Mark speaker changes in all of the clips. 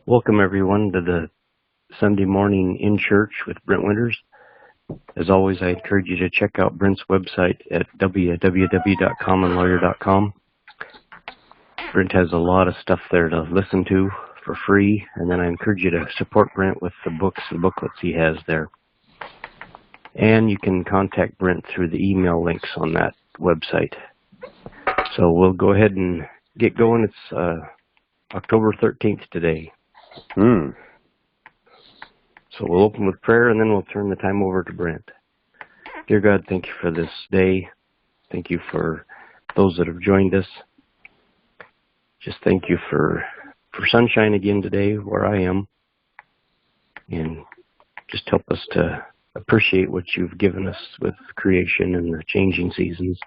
Speaker 1: Welcome everyone to the Sunday morning in church with Brent Winters. As always, I encourage you to check out Brent's website at www.commonlawyer.com. Brent has a lot of stuff there to listen to for free, and then I encourage you to support Brent with the books and booklets he has there. And you can contact Brent through the email links on that website. So we'll go ahead and get going. It's October 13th today. So we'll open with prayer, and then we'll turn the time over to Brent. Dear God, thank you for this day. Thank you for those that have joined us. Just thank you for sunshine again today where I am. And just help us to appreciate what you've given us with creation and the changing seasons.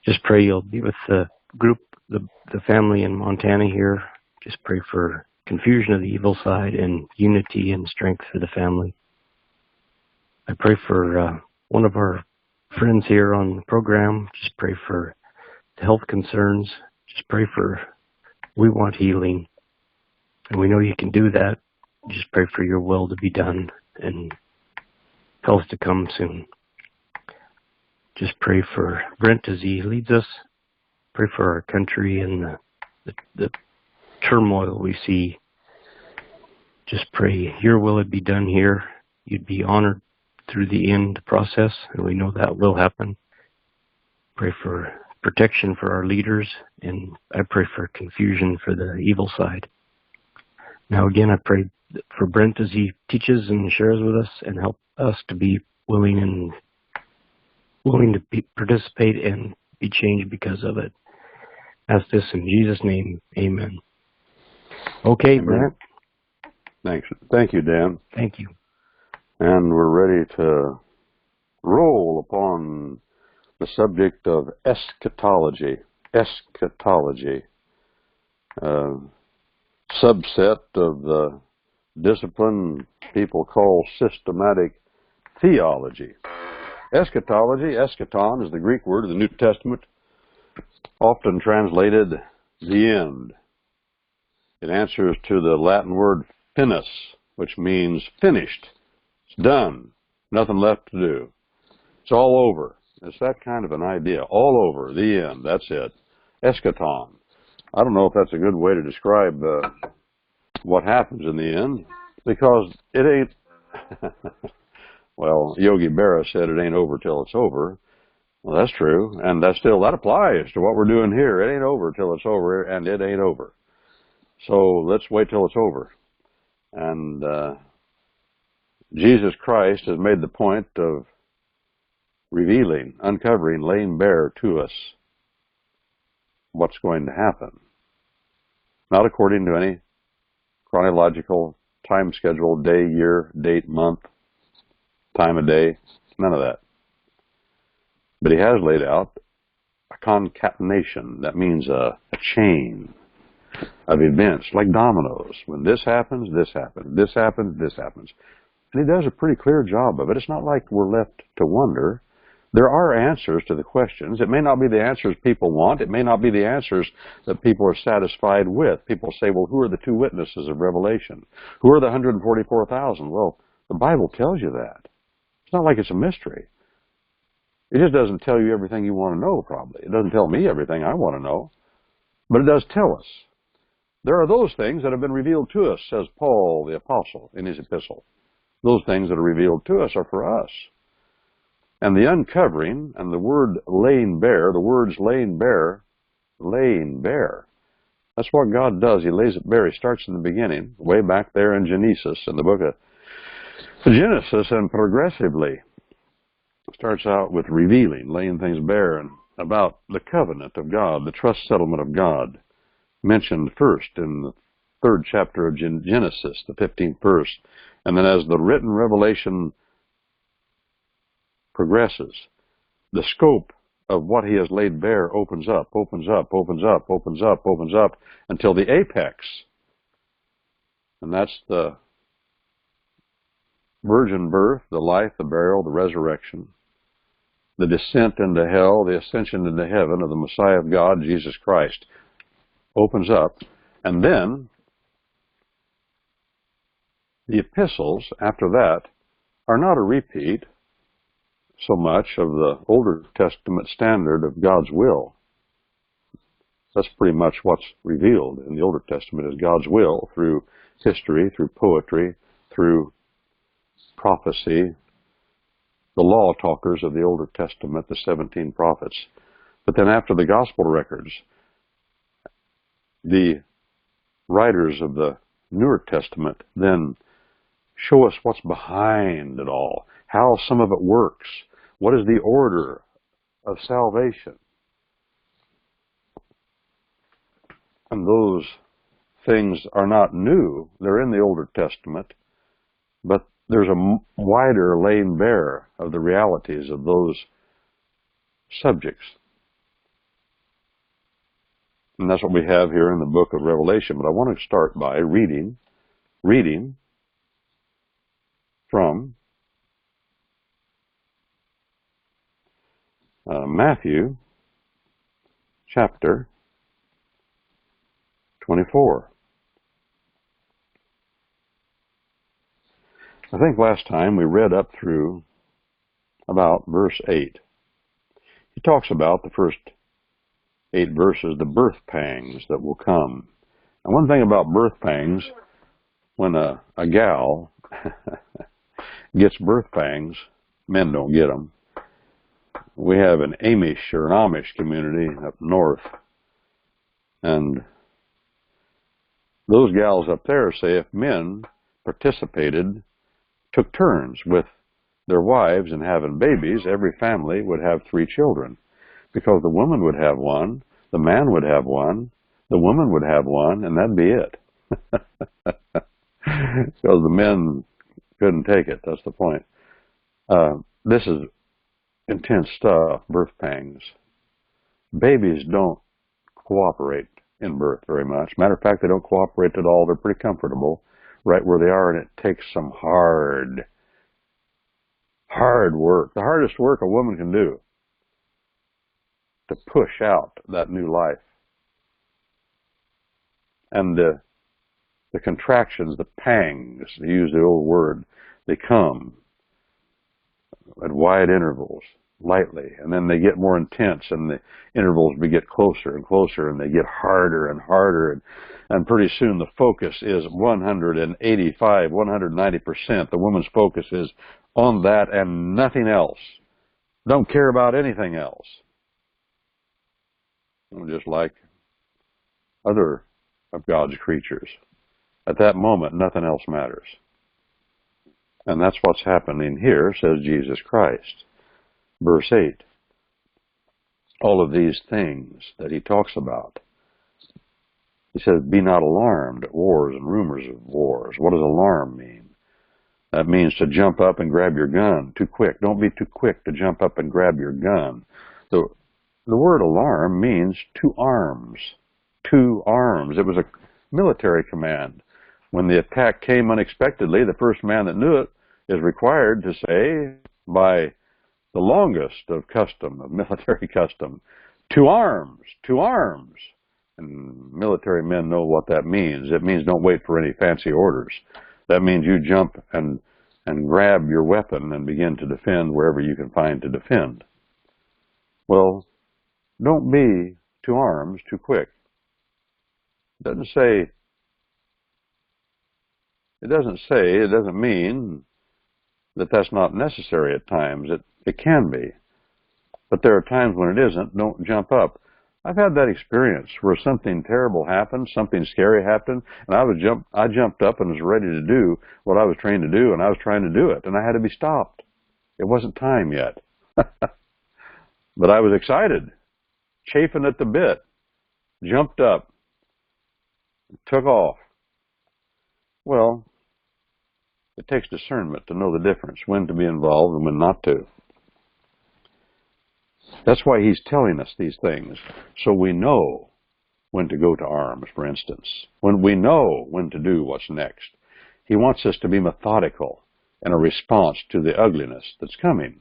Speaker 1: Just pray you'll be with the group, the family in Montana here. Just pray for confusion of the evil side and unity and strength for the family. I pray for one of our friends here on the program. Just pray for the health concerns. Just pray for, we want healing. And we know you can do that. Just pray for your will to be done and health to come soon. Just pray for Brent as he leads us. Pray for our country and the turmoil we see. Just pray your will would be done here. You'd be honored through the end process, and we know that will happen. Pray for protection for our leaders, and I pray for confusion for the evil side. Now again, I pray for Brent as he teaches and shares with us, and help us to be willing to participate and be changed because of it. Ask this in Jesus' name, amen. Okay, amen. Brent.
Speaker 2: Thanks. Thank you, Dan.
Speaker 1: Thank you.
Speaker 2: And we're ready to roll upon the subject of eschatology. Eschatology. Subset of the discipline people call systematic theology. Eschatology, eschaton, is the Greek word of the New Testament, often translated the end. It answers to the Latin word finis, which means finished. It's done. Nothing left to do. It's all over. It's that kind of an idea. All over. The end. That's it. Eschaton. I don't know if that's a good way to describe what happens in the end, because it ain't... Well, Yogi Berra said it ain't over till it's over. Well, that's true, and that applies to what we're doing here. It ain't over till it's over, and it ain't over. So let's wait till it's over. And Jesus Christ has made the point of revealing, uncovering, laying bare to us what's going to happen. Not according to any chronological time schedule, day, year, date, month, time of day, none of that. But he has laid out a concatenation. That means a chain of events, like dominoes. When this happens, this happens. This happens, this happens. And he does a pretty clear job of it. It's not like we're left to wonder. There are answers to the questions. It may not be the answers people want. It may not be the answers that people are satisfied with. People say, well, who are the two witnesses of Revelation? Who are the 144,000? Well, the Bible tells you that. It's not like it's a mystery. It just doesn't tell you everything you want to know, probably. It doesn't tell me everything I want to know. But it does tell us. There are those things that have been revealed to us, says Paul the Apostle in his epistle. Those things that are revealed to us are for us. And the uncovering and the word laying bare, the words laying bare, that's what God does. He lays it bare. He starts in the beginning, way back there in Genesis, in the book of Genesis, and progressively starts out with revealing, laying things bare, and about the covenant of God, the trust settlement of God, mentioned first in the 3rd chapter of Genesis, the 15th verse. And then as the written revelation progresses, the scope of what he has laid bare opens up, until the apex. And that's the virgin birth, the life, the burial, the resurrection, the descent into hell, the ascension into heaven of the Messiah of God, Jesus Christ, opens up. And then The epistles, after that, are not a repeat so much of the Older Testament standard of God's will. That's pretty much what's revealed in the Older Testament is God's will through history, through poetry, through prophecy, the law talkers of the Older Testament, the 17 prophets. But then after the gospel records, the writers of the Newer Testament then show us what's behind it all, how some of it works, what is the order of salvation. And those things are not new. They're in the Older Testament, but there's a wider laying bare of the realities of those subjects. And that's what we have here in the book of Revelation. But I want to start by reading from Matthew chapter 24. I think last time we read up through about verse 8. He talks about the first 8 verses, the birth pangs that will come. And one thing about birth pangs, when a gal gets birth pangs, men don't get them. We have an Amish or an Amish community up north, and those gals up there say if men participated, took turns with their wives in having babies, every family would have 3 children. Because the woman would have one, the man would have one, the woman would have one, and that'd be it. Because the men couldn't take it, that's the point. This is intense stuff, birth pangs. Babies don't cooperate in birth very much. Matter of fact, they don't cooperate at all. They're pretty comfortable right where they are, and it takes some hard work. The hardest work a woman can do to push out that new life. And the contractions, the pangs, to use the old word, they come at wide intervals, lightly, and then they get more intense, and the intervals get closer and closer, and they get harder and harder, and pretty soon the focus is 185, 190%. The woman's focus is on that and nothing else. Don't care about anything else. Just like other of God's creatures. At that moment, nothing else matters. And that's what's happening here, says Jesus Christ. Verse 8. All of these things that he talks about. He says, be not alarmed at wars and rumors of wars. What does alarm mean? That means to jump up and grab your gun too quick. Don't be too quick to jump up and grab your gun. The word alarm means to arms. To arms. It was a military command. When the attack came unexpectedly, the first man that knew it is required to say, by the longest of custom, of military custom, to arms, to arms. And military men know what that means. It means don't wait for any fancy orders. That means you jump and grab your weapon and begin to defend wherever you can find to defend. Well, don't be to arms too quick. It doesn't mean that that's not necessary at times. It can be. But there are times when it isn't. Don't jump up. I've had that experience where something terrible happened, something scary happened, and I jumped up and was ready to do what I was trained to do, and I was trying to do it, and I had to be stopped. It wasn't time yet. But I was excited, chafing at the bit, jumped up, took off. Well, it takes discernment to know the difference, when to be involved and when not to. That's why he's telling us these things, so we know when to go to arms, for instance. When we know when to do what's next. He wants us to be methodical in a response to the ugliness that's coming,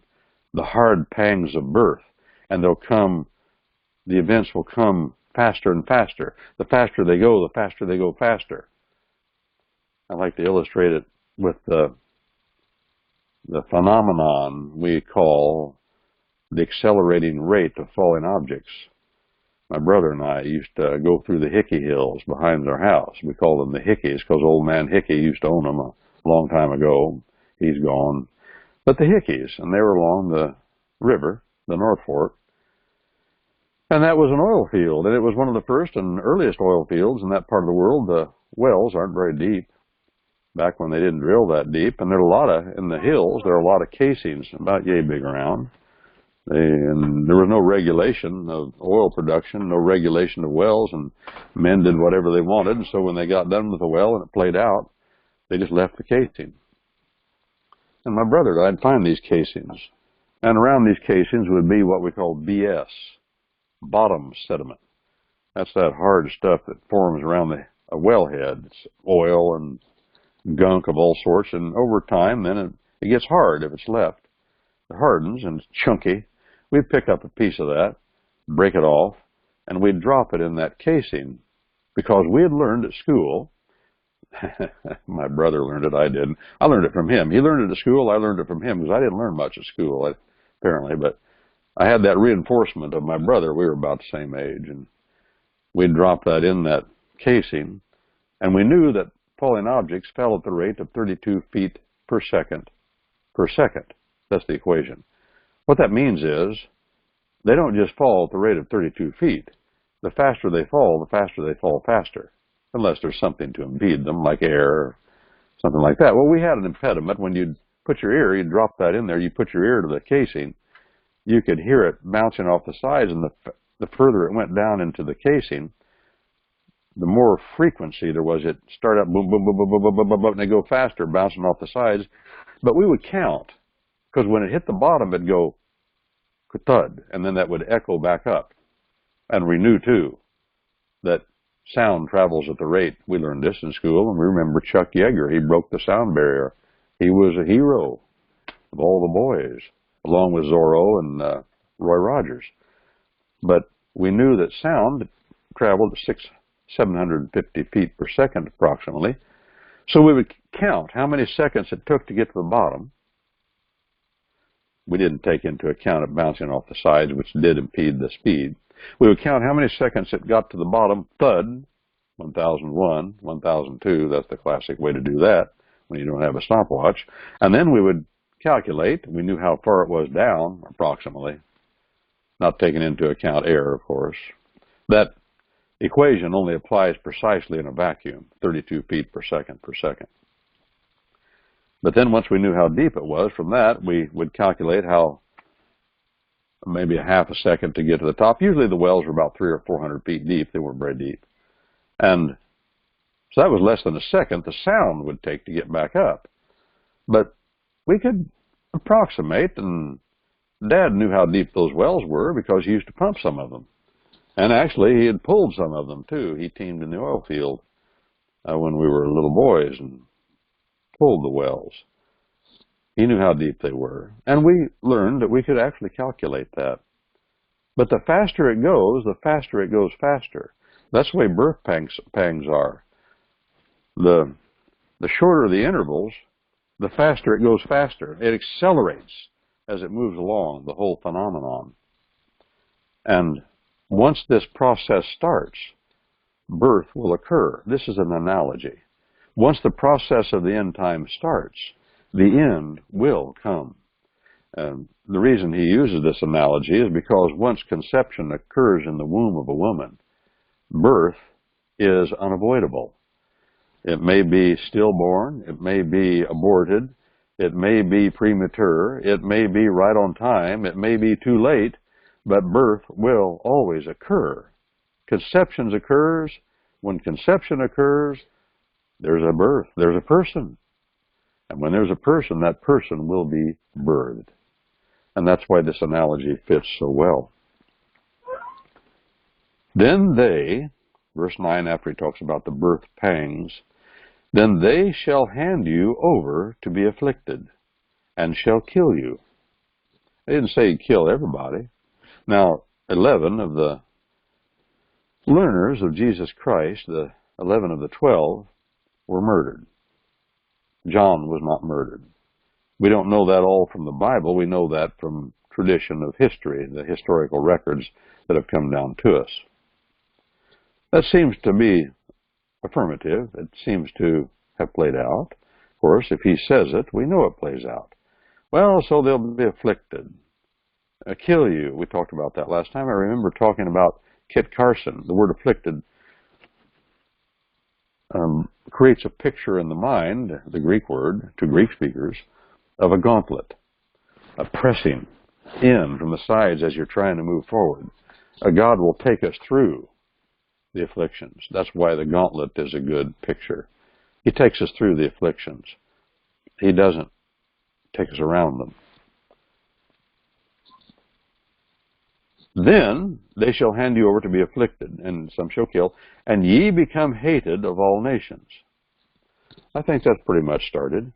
Speaker 2: the hard pangs of birth, and the events will come faster and faster. The faster they go faster. I like to illustrate it with the phenomenon we call the accelerating rate of falling objects. My brother and I used to go through the Hickey Hills behind our house. We call them the Hickeys because old man Hickey used to own them a long time ago. He's gone. But the Hickeys, and they were along the river, the North Fork. And that was an oil field, and it was one of the first and earliest oil fields in that part of the world. The wells aren't very deep, back when they didn't drill that deep. And there are a lot of, in the hills, there are a lot of casings about yay big around. And there was no regulation of oil production, no regulation of wells, and men did whatever they wanted. And so when they got done with the well and it played out, they just left the casing. And my brother and I'd find these casings. And around these casings would be what we call BS, bottom sediment. That's that hard stuff that forms around a wellhead. It's oil and gunk of all sorts. And over time, then it gets hard if it's left. It hardens and it's chunky. We'd pick up a piece of that, break it off, and we'd drop it in that casing because we had learned at school. My brother learned it, I didn't. I learned it from him. He learned it at school, I learned it from him because I didn't learn much at school, apparently. But I had that reinforcement of my brother. We were about the same age. And we'd drop that in that casing, and we knew that falling objects fell at the rate of 32 feet per second. Per second. That's the equation. What that means is they don't just fall at the rate of 32 feet. The faster they fall faster, unless there's something to impede them, like air or something like that. Well, we had an impediment. When you'd put your ear, you'd drop that in there, you put your ear to the casing, you could hear it bouncing off the sides, and the further it went down into the casing, the more frequency there was. It started up, boom, boom, boom, boom, boom, boom, boom, boom, boom, and they go faster, bouncing off the sides. But we would count. Because when it hit the bottom, it'd go thud, and then that would echo back up. And we knew, too, that sound travels at the rate. We learned this in school, and we remember Chuck Yeager. He broke the sound barrier. He was a hero of all the boys, along with Zorro and Roy Rogers. But we knew that sound traveled at 750 feet per second, approximately. So we would count how many seconds it took to get to the bottom. We didn't take into account it bouncing off the sides, which did impede the speed. We would count how many seconds it got to the bottom, thud, 1001, 1002, that's the classic way to do that when you don't have a stopwatch. And then we would calculate, we knew how far it was down, approximately, not taking into account air, of course. That equation only applies precisely in a vacuum, 32 feet per second per second. But then once we knew how deep it was, from that we would calculate how maybe a half a second to get to the top. Usually the wells were about 300 or 400 feet deep. They weren't very deep. And so that was less than a second the sound would take to get back up. But we could approximate, and Dad knew how deep those wells were because he used to pump some of them. And actually he had pulled some of them too. He teamed in the oil field when we were little boys and pulled the wells. He knew how deep they were. And we learned that we could actually calculate that. But the faster it goes faster. That's the way birth pangs are. The shorter the intervals, the faster it goes faster. It accelerates as it moves along, the whole phenomenon. And once this process starts, birth will occur. This is an analogy. Once the process of the end time starts, the end will come. And the reason he uses this analogy is because once conception occurs in the womb of a woman, birth is unavoidable. It may be stillborn, it may be aborted, it may be premature, it may be right on time, it may be too late, but birth will always occur. Conception occurs. When conception occurs, there's a birth, there's a person. And when there's a person, that person will be birthed. And that's why this analogy fits so well. Then they, verse 9 after he talks about the birth pangs, then they shall hand you over to be afflicted, and shall kill you. They didn't say kill everybody. Now, 11 of the learners of Jesus Christ, the 11 of the 12, were murdered. John was not murdered. We don't know that all from the Bible. We know that from tradition of history, the historical records that have come down to us. That seems to be affirmative. It seems to have played out. Of course, if he says it, we know it plays out. Well, so they'll be afflicted. Kill you. We talked about that last time. I remember talking about Kit Carson. The word afflicted creates a picture in the mind, the Greek word, to Greek speakers, of a gauntlet, a pressing in from the sides as you're trying to move forward. God will take us through the afflictions. That's why the gauntlet is a good picture. He takes us through the afflictions. He doesn't take us around them. Then they shall hand you over to be afflicted, and some shall kill, and ye become hated of all nations. I think that's pretty much started.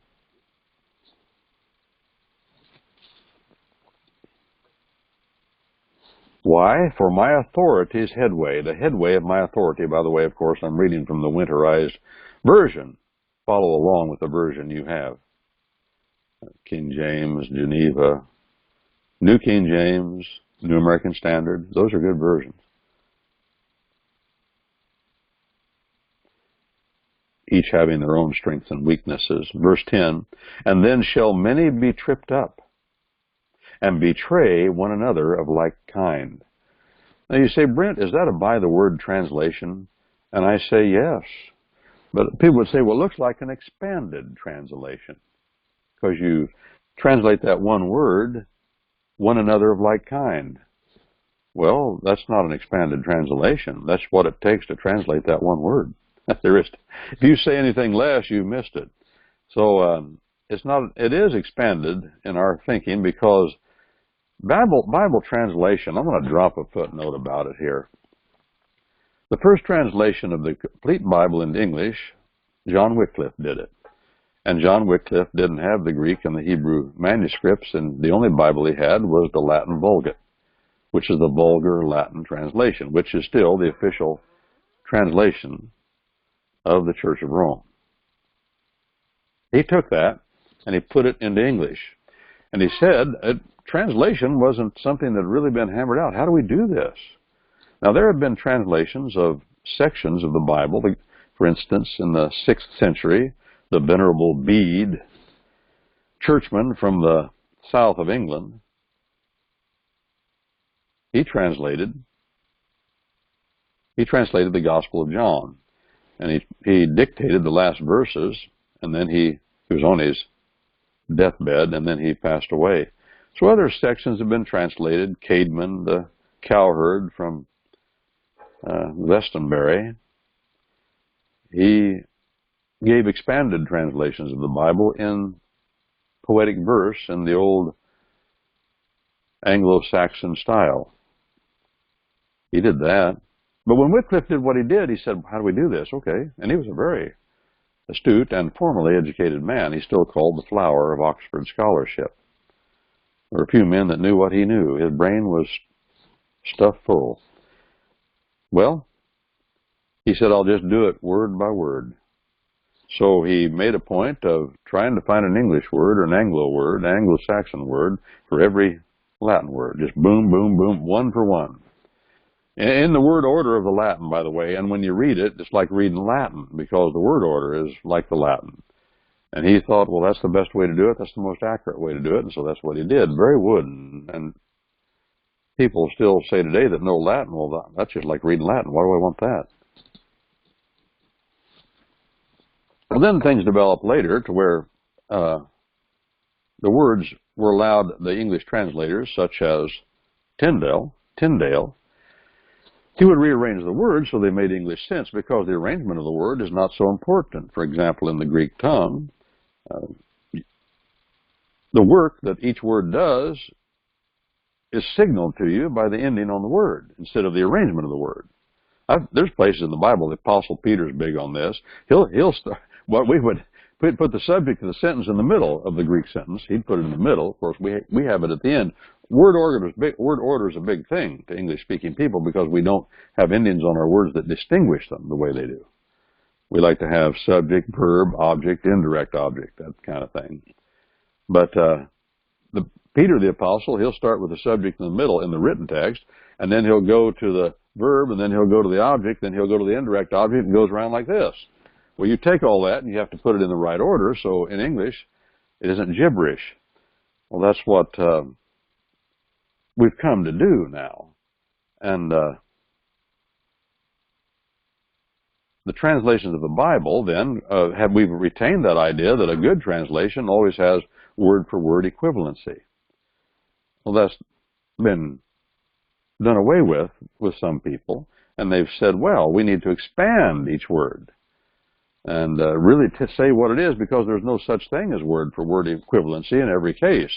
Speaker 2: Why? For my authority's headway. The headway of my authority, by the way, of course, I'm reading from the Winterized Version. Follow along with the version you have. King James, Geneva, New King James, New American Standard. Those are good versions. Each having their own strengths and weaknesses. Verse 10, and then shall many be tripped up, and betray one another of like kind. Now you say, Brent, is that a by-the-word translation? And I say yes. But people would say, well, it looks like an expanded translation. Because you translate that one word, one another of like kind. Well, that's not an expanded translation. That's what it takes to translate that one word. There is. If you say anything less, you missed it. So it's not. It is expanded in our thinking because Bible translation. I'm going to drop a footnote about it here. The first translation of the complete Bible into English, John Wycliffe did it. And John Wycliffe didn't have the Greek and the Hebrew manuscripts, and the only Bible he had was the Latin Vulgate, which is the vulgar Latin translation, which is still the official translation of the Church of Rome. He took that and he put it into English. And he said translation wasn't something that had really been hammered out. How do we do this? Now, there have been translations of sections of the Bible. For instance, in the 6th century, the Venerable Bede, churchman from the south of England, he translated the Gospel of John. And he dictated the last verses, and then he was on his deathbed, and then he passed away. So other sections have been translated. Caedmon, the cowherd from Westonbury, he gave expanded translations of the Bible in poetic verse in the old Anglo-Saxon style. He did that. But when Wycliffe did what he did, he said, how do we do this? Okay. And he was a very astute and formally educated man. He's still called the flower of Oxford scholarship. There were a few men that knew what he knew. His brain was stuffed full. Well, he said, I'll just do it word by word. So he made a point of trying to find an English word or an Anglo word, an Anglo-Saxon word for every Latin word. Just boom, boom, boom, one for one. In the word order of the Latin, by the way, and when you read it, it's like reading Latin because the word order is like the Latin. And he thought, well, that's the best way to do it. That's the most accurate way to do it. And so that's what he did. Very wooden. And people still say today that know Latin, well, that's just like reading Latin. Why do I want that? Well, then things developed later to where the words were allowed the English translators, such as Tyndale, he would rearrange the words so they made English sense because the arrangement of the word is not so important. For example, in the Greek tongue, the work that each word does is signaled to you by the ending on the word instead of the arrangement of the word. There's places in the Bible, the Apostle Peter's big on this. He'll start, what we would put the subject of the sentence in the middle of the Greek sentence. He'd put it in the middle. Of course, we have it at the end. Word order is a big thing to English-speaking people because we don't have endings on our words that distinguish them the way they do. We like to have subject, verb, object, indirect object, that kind of thing. But Peter the Apostle, he'll start with the subject in the middle in the written text, and then he'll go to the verb, and then he'll go to the object, then he'll go to the indirect object, and goes around like this. Well, you take all that, and you have to put it in the right order, so in English, it isn't gibberish. Well, that's what we've come to do now. And the translations of the Bible, then, we've retained that idea that a good translation always has word-for-word equivalency. Well, that's been done away with some people, and they've said, well, we need to expand each word and really to say what it is, because there's no such thing as word-for-word equivalency in every case.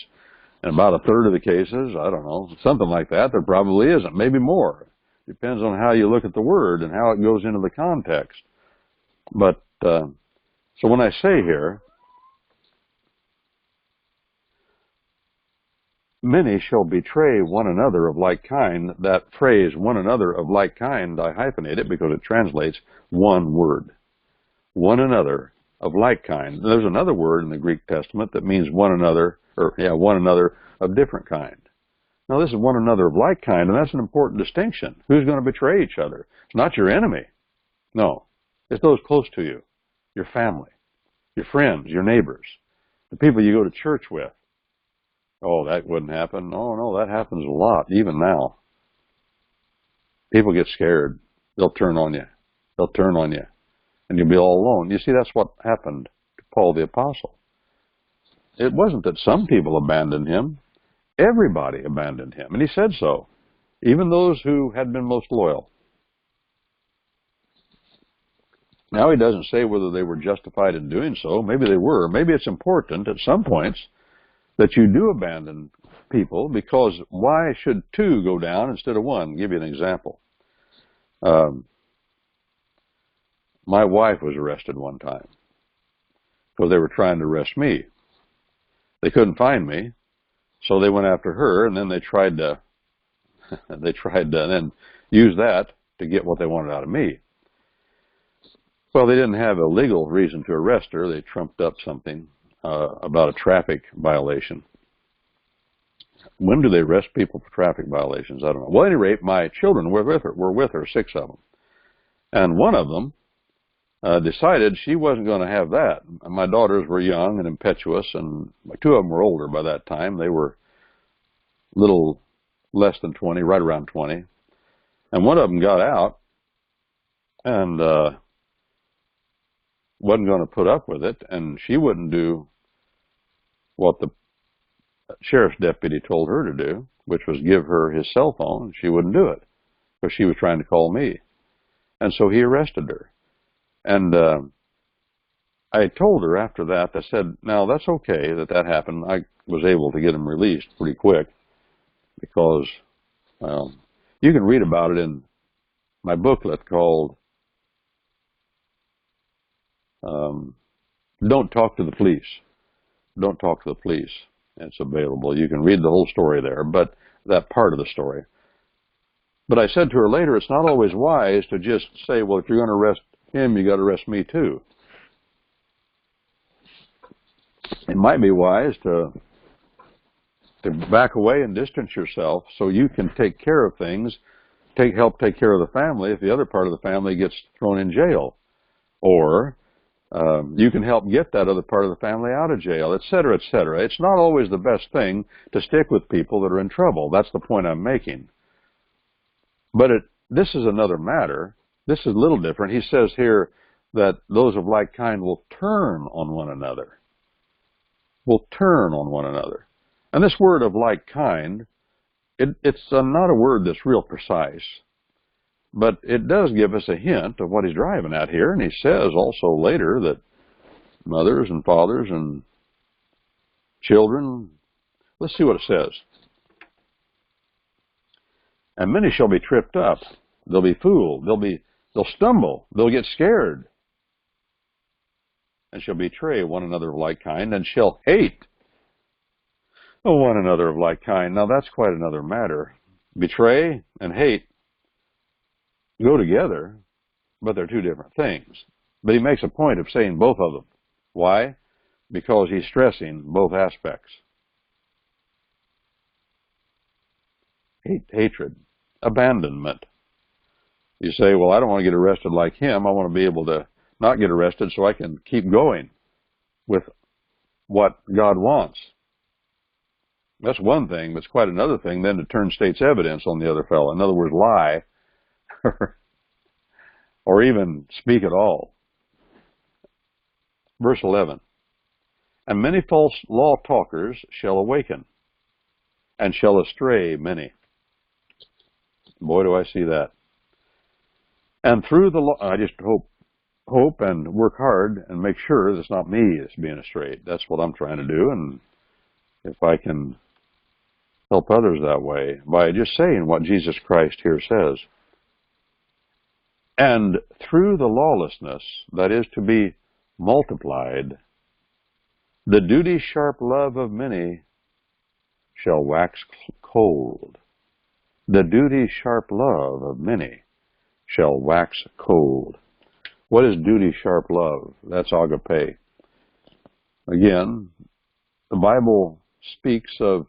Speaker 2: In about a third of the cases, I don't know, something like that, there probably isn't, maybe more. Depends on how you look at the word and how it goes into the context. But, so when I say here, many shall betray one another of like kind, that phrase, one another of like kind, I hyphenate it because it translates one word. One another of like kind. There's another word in the Greek Testament that means one another, one another of different kind. Now, this is one another of like kind, and that's an important distinction. Who's going to betray each other? It's not your enemy. No. It's those close to you, your family, your friends, your neighbors, the people you go to church with. Oh, that wouldn't happen. No, that happens a lot, even now. People get scared. They'll turn on you. They'll turn on you. And you'll be all alone. You see, that's what happened to Paul the Apostle. It wasn't that some people abandoned him. Everybody abandoned him. And he said so. Even those who had been most loyal. Now he doesn't say whether they were justified in doing so. Maybe they were. Maybe it's important at some points that you do abandon people, because why should two go down instead of one? I'll give you an example. My wife was arrested one time because they were trying to arrest me. They couldn't find me, so they went after her, and then they tried to then use that to get what they wanted out of me. Well, they didn't have a legal reason to arrest her. They trumped up something about a traffic violation. When do they arrest people for traffic violations? I don't know. Well, at any rate, my children were with her, 6 of them. And one of them decided she wasn't going to have that. My daughters were young and impetuous, and 2 of them were older by that time. They were a little less than 20, right around 20. And one of them got out and wasn't going to put up with it, and she wouldn't do what the sheriff's deputy told her to do, which was give her his cell phone. She wouldn't do it because she was trying to call me. And so he arrested her. And I told her after that, I said, now that's okay that happened. I was able to get him released pretty quick because you can read about it in my booklet called Don't Talk to the Police. Don't Talk to the Police. It's available. You can read the whole story there, but that part of the story. But I said to her later, it's not always wise to just say, well, if you're going to arrest him, you got to arrest me too. It might be wise to back away and distance yourself so you can take care of things, help take care of the family if the other part of the family gets thrown in jail. Or you can help get that other part of the family out of jail, et cetera, et cetera. It's not always the best thing to stick with people that are in trouble. That's the point I'm making. But this is another matter. This is a little different. He says here that those of like kind will turn on one another. Will turn on one another. And this word of like kind, it's not a word that's real precise. But it does give us a hint of what he's driving at here. And he says also later that mothers and fathers and children, let's see what it says. And many shall be tripped up. They'll be fooled. They'll stumble. They'll get scared. And shall betray one another of like kind, and shall hate one another of like kind. Now that's quite another matter. Betray and hate go together, but they're two different things. But he makes a point of saying both of them. Why? Because he's stressing both aspects. Hatred, abandonment. You say, well, I don't want to get arrested like him. I want to be able to not get arrested so I can keep going with what God wants. That's one thing, but it's quite another thing then to turn state's evidence on the other fellow. In other words, lie or even speak at all. Verse 11, and many false law talkers shall awaken and shall astray many. Boy, do I see that. And through the law, I just hope and work hard and make sure that it's not me that's being astray. That's what I'm trying to do. And if I can help others that way by just saying what Jesus Christ here says. And through the lawlessness that is to be multiplied, the duty-sharp love of many shall wax cold. The duty-sharp love of many shall wax cold. What is duty-sharp love? That's agape. Again, the Bible speaks of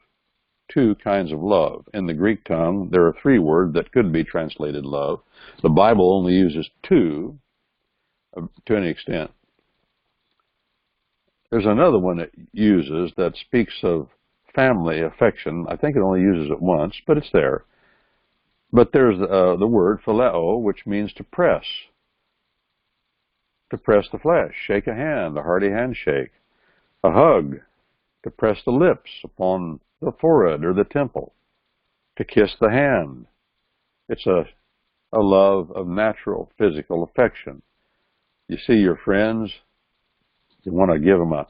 Speaker 2: two kinds of love. In the Greek tongue, there are three words that could be translated love. The Bible only uses two to any extent. There's another one it uses that speaks of family affection. I think it only uses it once, but it's there. But there's the word phileo, which means to press the flesh, shake a hand, a hearty handshake, a hug, to press the lips upon the forehead or the temple, to kiss the hand. It's a love of natural physical affection. You see your friends, you want to give them a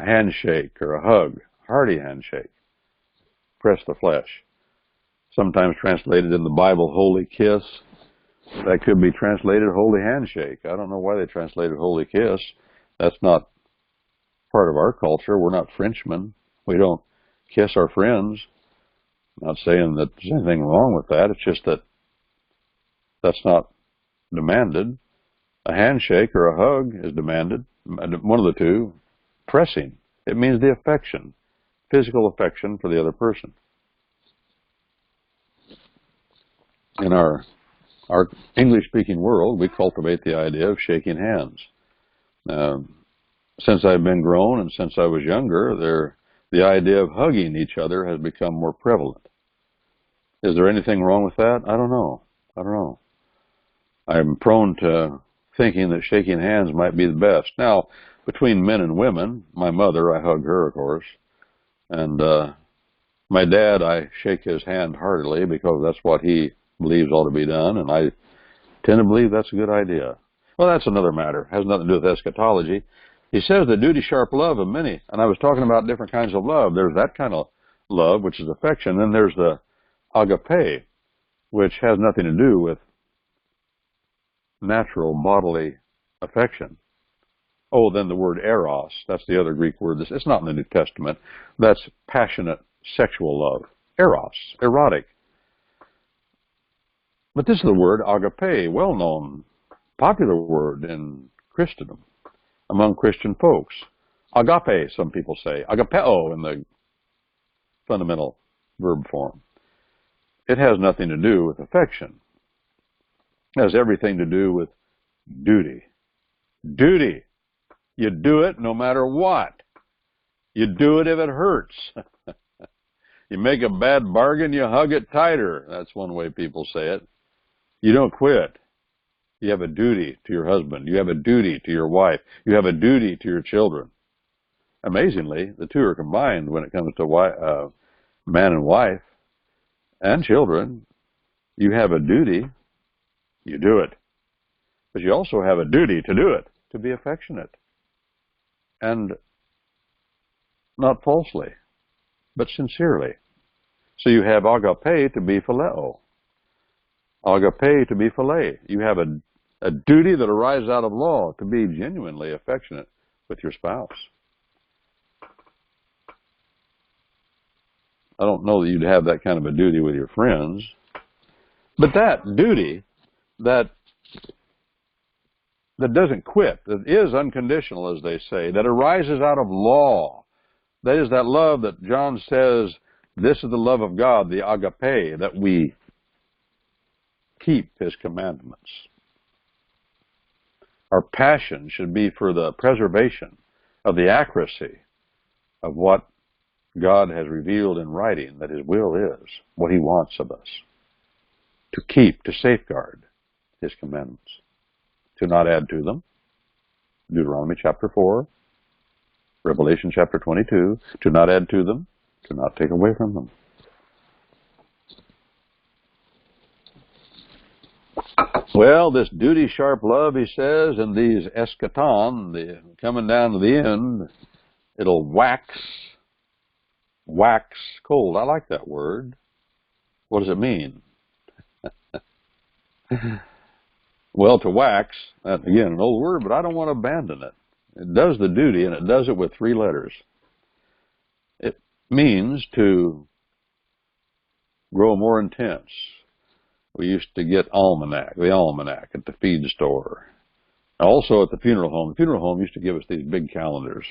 Speaker 2: handshake or a hug, hearty handshake, press the flesh. Sometimes translated in the Bible, holy kiss. That could be translated holy handshake. I don't know why they translated holy kiss. That's not part of our culture. We're not Frenchmen. We don't kiss our friends. I'm not saying that there's anything wrong with that. It's just that that's not demanded. A handshake or a hug is demanded. One of the two. Pressing. It means the affection, physical affection for the other person. In our English-speaking world, we cultivate the idea of shaking hands. Since I've been grown and since I was younger, the idea of hugging each other has become more prevalent. Is there anything wrong with that? I don't know. I'm prone to thinking that shaking hands might be the best. Now, between men and women, my mother, I hug her, of course, and my dad, I shake his hand heartily because that's what he believes ought to be done, and I tend to believe that's a good idea. Well, that's another matter. It has nothing to do with eschatology. He says the duty-sharp love of many, and I was talking about different kinds of love. There's that kind of love, which is affection, and there's the agape, which has nothing to do with natural bodily affection. Oh, then the word eros, that's the other Greek word. It's not in the New Testament. That's passionate sexual love. Eros, erotic. But this is the word agape, well-known, popular word in Christendom, among Christian folks. Agape, some people say. Agapeo in the fundamental verb form. It has nothing to do with affection. It has everything to do with duty. Duty. You do it no matter what. You do it if it hurts. You make a bad bargain, you hug it tighter. That's one way people say it. You don't quit. You have a duty to your husband. You have a duty to your wife. You have a duty to your children. Amazingly, the two are combined when it comes to man and wife and children. You have a duty. You do it. But you also have a duty to do it, to be affectionate. And not falsely, but sincerely. So you have agape to be phileo. Agape to be philia. You have a duty that arises out of law to be genuinely affectionate with your spouse. I don't know that you'd have that kind of a duty with your friends, but that duty, that that doesn't quit, that is unconditional, as they say, that arises out of law. That is that love that John says, this is the love of God, the agape, that we keep His commandments. Our passion should be for the preservation of the accuracy of what God has revealed in writing, that His will is, what He wants of us. To keep, to safeguard His commandments. To not add to them. Deuteronomy chapter 4, Revelation chapter 22. To not add to them, to not take away from them. Well, this duty-sharp love, he says, and these eschaton, the coming down to the end, it'll wax cold. I like that word. What does it mean? Well, to wax, again, an old word, but I don't want to abandon it. It does the duty, and it does it with 3 letters. It means to grow more intense. We used to get the almanac at the feed store. Also at the funeral home. The funeral home used to give us these big calendars.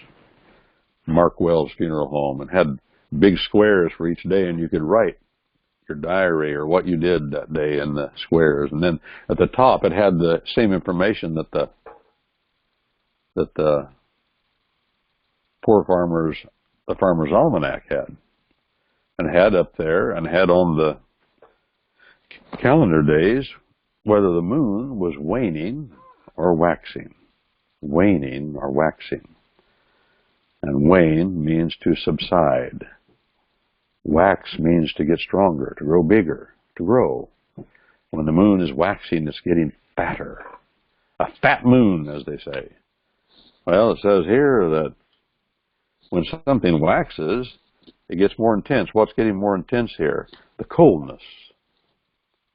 Speaker 2: Mark Wells Funeral Home, and had big squares for each day, and you could write your diary or what you did that day in the squares. And then at the top it had the same information that the farmer's almanac had. And had up there, and had on the calendar days, whether the moon was waning or waxing. Waning or waxing. And wane means to subside. Wax means to get stronger, to grow bigger, to grow. When the moon is waxing, it's getting fatter. A fat moon, as they say. Well, it says here that when something waxes, it gets more intense. What's getting more intense here? The coldness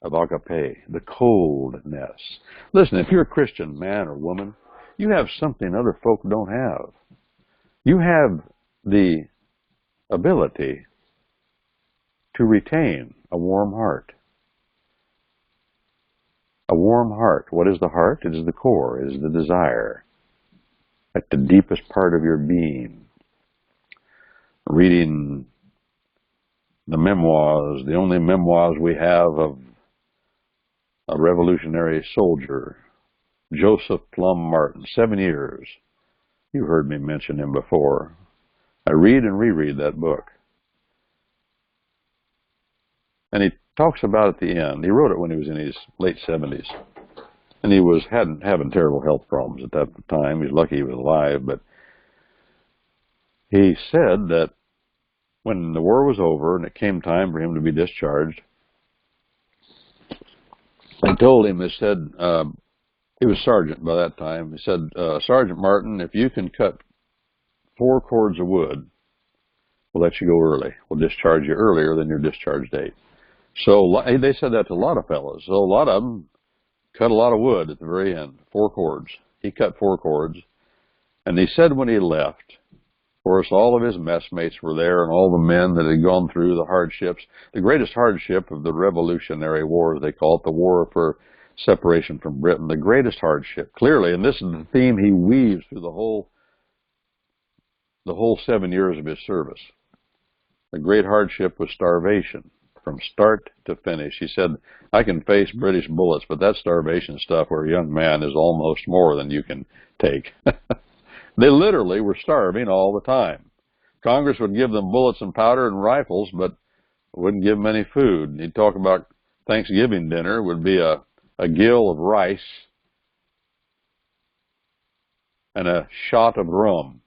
Speaker 2: of agape, the coldness. Listen, if you're a Christian man or woman, you have something other folk don't have. You have the ability to retain a warm heart. A warm heart. What is the heart? It is the core. It is the desire. At the deepest part of your being. Reading the memoirs, the only memoirs we have of a revolutionary soldier, Joseph Plum Martin, 7 years. You heard me mention him before. I read and reread that book. And he talks about at the end, he wrote it when he was in his late 70s. And he was having terrible health problems at that time. He's lucky he was alive, but he said that when the war was over and it came time for him to be discharged, they told him, they said, he was sergeant by that time. He said, Sergeant Martin, if you can cut 4 cords of wood, we'll let you go early. We'll discharge you earlier than your discharge date. So they said that to a lot of fellows. So a lot of them cut a lot of wood at the very end, 4 cords. He cut 4 cords. And he said when he left, of course, all of his messmates were there and all the men that had gone through the hardships. The greatest hardship of the Revolutionary War, as they call it, the war for separation from Britain, the greatest hardship, clearly, and this is the theme he weaves through the whole 7 years of his service. The great hardship was starvation from start to finish. He said, I can face British bullets, but that starvation stuff where a young man is almost more than you can take. They literally were starving all the time. Congress would give them bullets and powder and rifles, but wouldn't give them any food. He'd talk about Thanksgiving dinner would be a gill of rice and a shot of rum.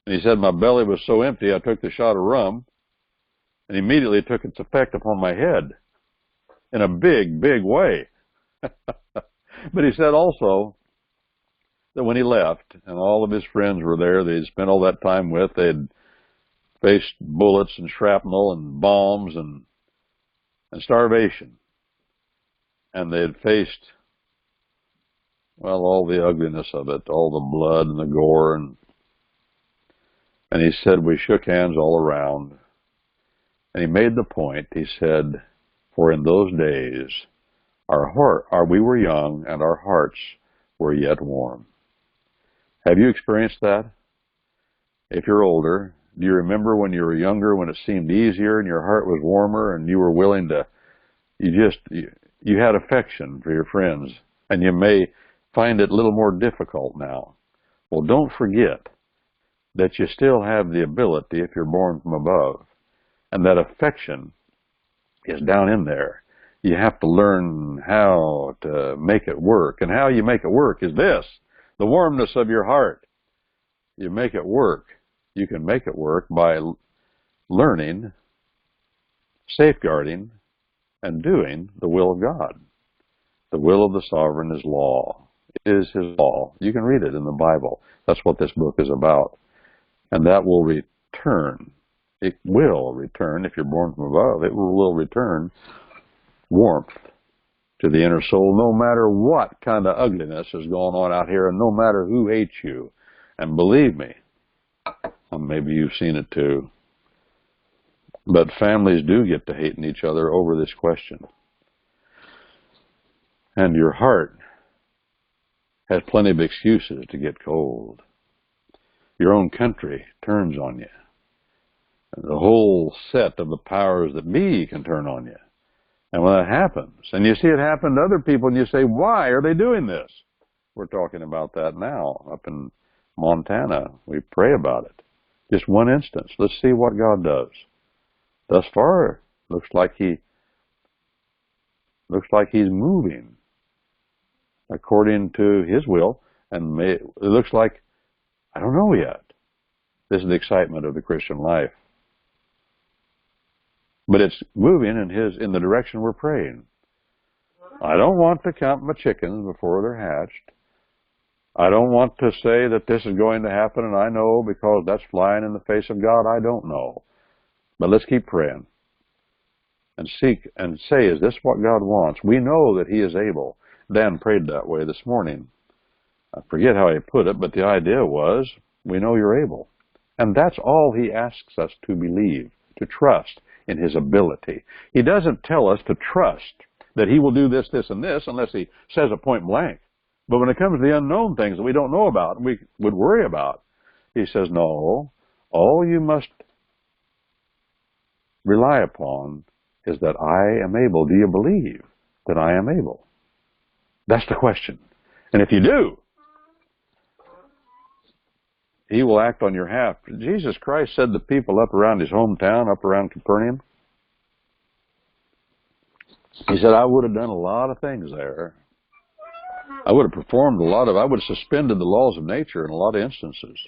Speaker 2: And he said, my belly was so empty, I took the shot of rum, and immediately it took its effect upon my head in a big, big way. But he said also that when he left, and all of his friends were there that he'd spent all that time with, they'd faced bullets and shrapnel and bombs and starvation. And they had faced, well, all the ugliness of it, all the blood and the gore. And he said, we shook hands all around. And he made the point, he said, for in those days, We were young and our hearts were yet warm. Have you experienced that? If you're older, do you remember when you were younger, when it seemed easier and your heart was warmer and you were willing to, you had affection for your friends, and you may find it a little more difficult now. Well, don't forget that you still have the ability, if you're born from above, and that affection is down in there. You have to learn how to make it work. And how you make it work is this: the warmness of your heart. You make it work. You can make it work by learning, safeguarding, and doing the will of God. The will of the sovereign is law. It is his law. You can read it in the Bible. That's what this book is about. And that will return. It will return, if you're born from above, it will return warmth to the inner soul, no matter what kind of ugliness is going on out here, and no matter who hates you. And believe me, maybe you've seen it too, but families do get to hating each other over this question. And your heart has plenty of excuses to get cold. Your own country turns on you. And the whole set of the powers that be can turn on you. And when that happens, and you see it happen to other people, and you say, why are they doing this? We're talking about that now up in Montana. We pray about it. Just one instance. Let's see what God does. Thus far, looks like He's moving according to His will, and it looks like, I don't know yet. This is the excitement of the Christian life. But it's moving in the direction we're praying. I don't want to count my chickens before they're hatched. I don't want to say that this is going to happen and I know, because that's flying in the face of God. I don't know. But let's keep praying and seek and say, is this what God wants? We know that He is able. Dan prayed that way this morning. I forget how he put it, but the idea was, we know you're able. And that's all He asks us to believe, to trust in His ability. He doesn't tell us to trust that He will do this, this, and this unless He says it point blank. But when it comes to the unknown things that we don't know about and we would worry about, He says, no, all you must rely upon is that I am able. Do you believe that I am able? That's the question. And if you do, He will act on your behalf. Jesus Christ said to people up around His hometown, up around Capernaum, He said, I would have done a lot of things there. I would have I would have suspended the laws of nature in a lot of instances.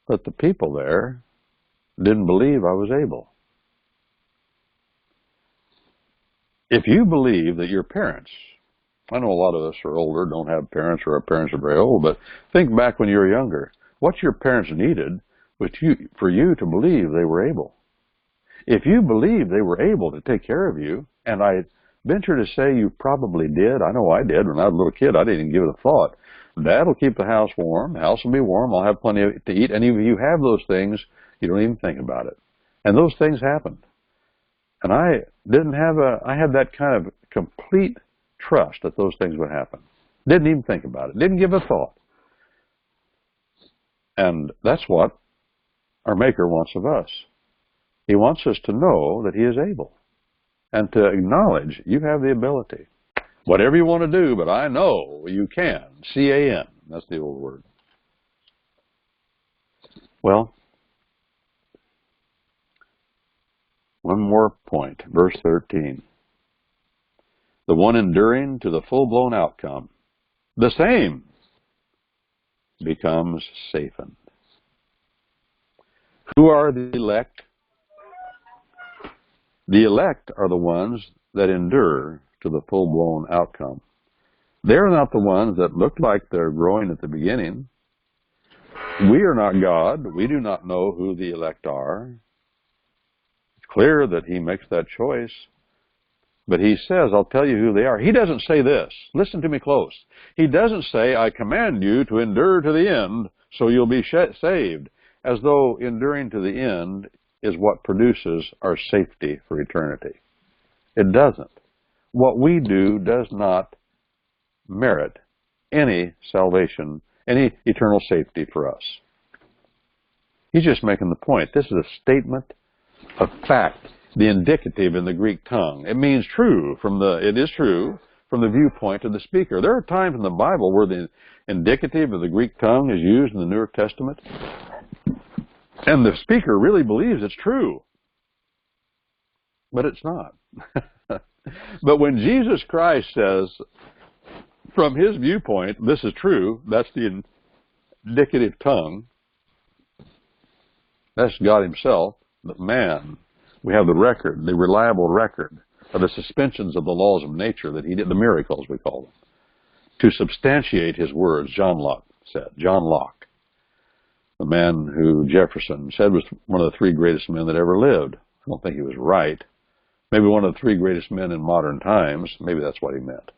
Speaker 2: But the people there didn't believe I was able. If you believe that your parents, I know a lot of us are older, don't have parents, or our parents are very old, but think back when you were younger. What your parents needed was for you to believe they were able. If you believe they were able to take care of you, and I venture to say you probably did. I know I did. When I was a little kid, I didn't even give it a thought. Dad will keep the house warm. The house will be warm. I'll have plenty to eat. And if you have those things, you don't even think about it. And those things happened. And I had that kind of complete trust that those things would happen. Didn't even think about it. Didn't give a thought. And that's what our Maker wants of us. He wants us to know that He is able. And to acknowledge you have the ability. Whatever you want to do, but I know you can. C-A-N. That's the old word. Well, one more point. Verse 13. The one enduring to the full-blown outcome, the same becomes Saphan. Who are the elect? The elect are the ones that endure to the full-blown outcome. They're not the ones that look like they're growing at the beginning. We are not God. We do not know who the elect are. It's clear that He makes that choice. But He says, I'll tell you who they are. He doesn't say this. Listen to me close. He doesn't say, I command you to endure to the end so you'll be saved, as though enduring to the end is what produces our safety for eternity. It doesn't. what we do does not merit any salvation, any eternal safety for us. He's just making the point. This is a statement of fact, the indicative in the Greek tongue. It means true it is true from the viewpoint of the speaker. There are times in the Bible where the indicative of the Greek tongue is used in the New Testament, and the speaker really believes it's true. But it's not. But when Jesus Christ says, from his viewpoint, this is true, that's the indicative tongue, that's God himself, the man. We have the record, the reliable record of the suspensions of the laws of nature that he did, the miracles we call them, to substantiate his words, John Locke said. John Locke, the man who Jefferson said was one of the three greatest men that ever lived. I don't think he was right. Maybe one of the three greatest men in modern times. Maybe that's what he meant.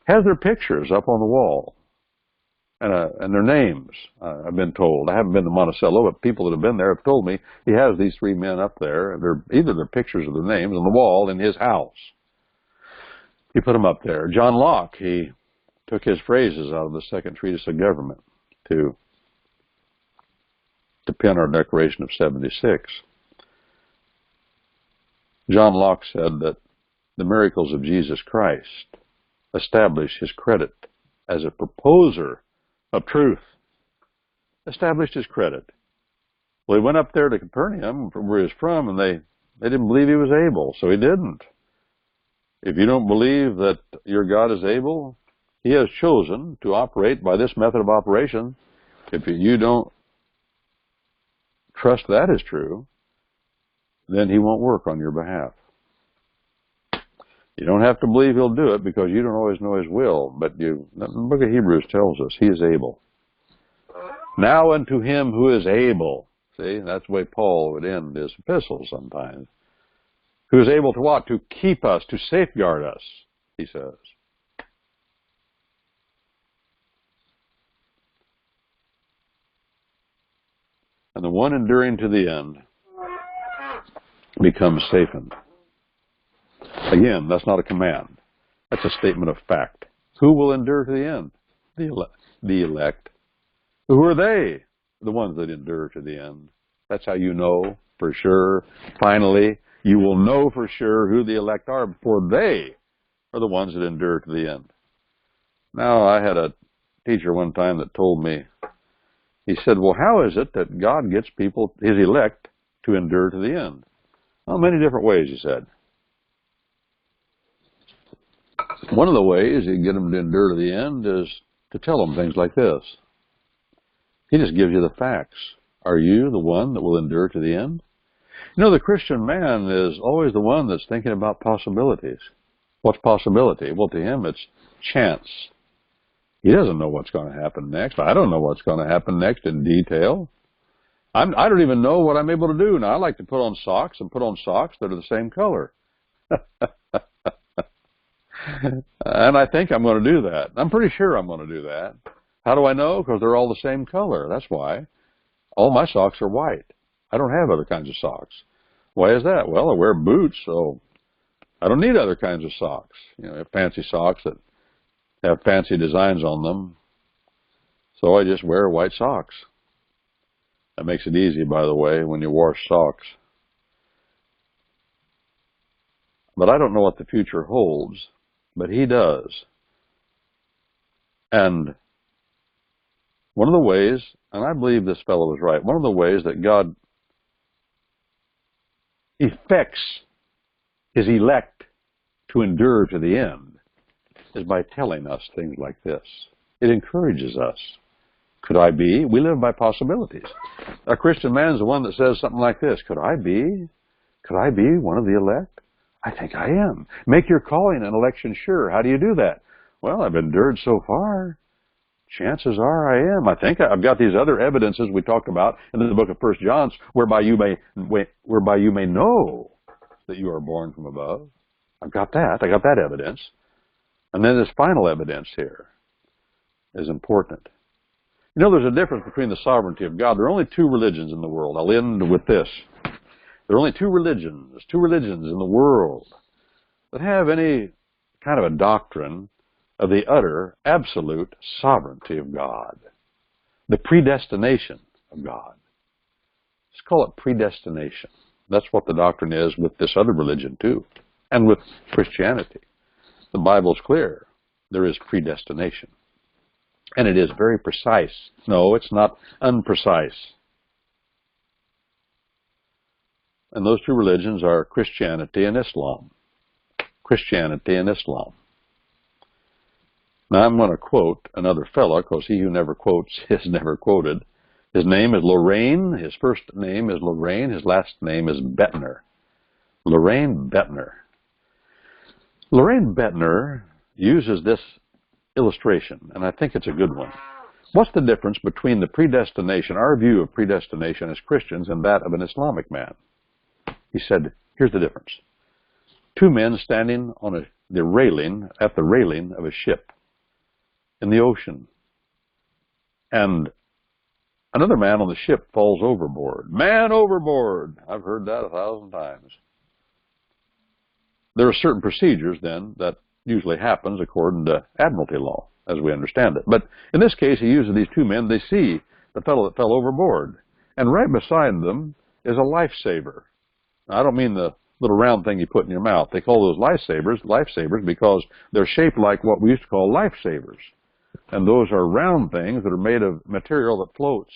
Speaker 2: Has their pictures up on the wall and their names, I've been told. I haven't been to Monticello, but people that have been there have told me he has these three men up there. Either their pictures or their names on the wall in his house. He put them up there. John Locke, he took his phrases out of the Second Treatise of Government to pen our Declaration of 76. John Locke said that the miracles of Jesus Christ establish his credit as a proposer of truth. Established his credit. Well, he went up there to Capernaum, from where he was from, and they didn't believe he was able, so he didn't. If you don't believe that your God is able, he has chosen to operate by this method of operation. If you don't trust that is true, then he won't work on your behalf. You don't have to believe he'll do it because you don't always know his will, but the book of Hebrews tells us he is able. Now unto him who is able. See, that's the way Paul would end his epistles sometimes. Who is able to what? To keep us, to safeguard us, he says. And the one enduring to the end becomes safe. Again, that's not a command. That's a statement of fact. Who will endure to the end? The elect. Who are they? The ones that endure to the end. That's how you know for sure. Finally, you will know for sure who the elect are, for they are the ones that endure to the end. Now, I had a teacher one time that told me, he said, well, how is it that God gets people, his elect, to endure to the end? Well, many different ways, he said. One of the ways you get them to endure to the end is to tell them things like this. He just gives you the facts. Are you the one that will endure to the end? You know, the Christian man is always the one that's thinking about possibilities. What's possibility? Well, to him, it's chance. He doesn't know what's going to happen next. I don't know what's going to happen next in detail. I don't even know what I'm able to do. Now, I like to put on socks and put on socks that are the same color. And I think I'm going to do that. I'm pretty sure I'm going to do that. How do I know? Because they're all the same color. That's why. All my socks are white. I don't have other kinds of socks. Why is that? Well, I wear boots, so I don't need other kinds of socks. You know, I have fancy socks that have fancy designs on them. So I just wear white socks. That makes it easy, by the way, when you wash socks. But I don't know what the future holds, but he does. And one of the ways, and I believe this fellow was right, one of the ways that God effects his elect to endure to the end is by telling us things like this. It encourages us. Could I be? We live by possibilities. A Christian man is the one that says something like this. Could I be? Could I be one of the elect? I think I am. Make your calling and election sure. How do you do that? Well, I've endured so far. Chances are I am. I think I've got these other evidences we talked about in the book of 1 John, whereby you may know that you are born from above. I've got that. I got that evidence. And then this final evidence here is important. You know, there's a difference between the sovereignty of God. There are only two religions in the world. I'll end with this. There are only two religions in the world that have any kind of a doctrine of the utter, absolute sovereignty of God, the predestination of God. Let's call it predestination. That's what the doctrine is with this other religion too, and with Christianity. The Bible's clear. There is predestination. And it is very precise. No, it's not unprecise. And those two religions are Christianity and Islam. Christianity and Islam. Now I'm going to quote another fellow, because he who never quotes is never quoted. His name is Lorraine. His first name is Lorraine. His last name is Bettner. Lorraine Bettner. Lorraine Bettner uses this illustration, and I think it's a good one. What's the difference between the predestination, our view of predestination as Christians, and that of an Islamic man? He said, here's the difference. Two men standing on at the railing of a ship in the ocean. And another man on the ship falls overboard. Man overboard! I've heard that 1,000 times. There are certain procedures then that usually happens according to admiralty law, as we understand it. But in this case, he uses these two men. They see the fellow that fell overboard. And right beside them is a lifesaver. Now, I don't mean the little round thing you put in your mouth. They call those lifesavers because they're shaped like what we used to call lifesavers. And those are round things that are made of material that floats.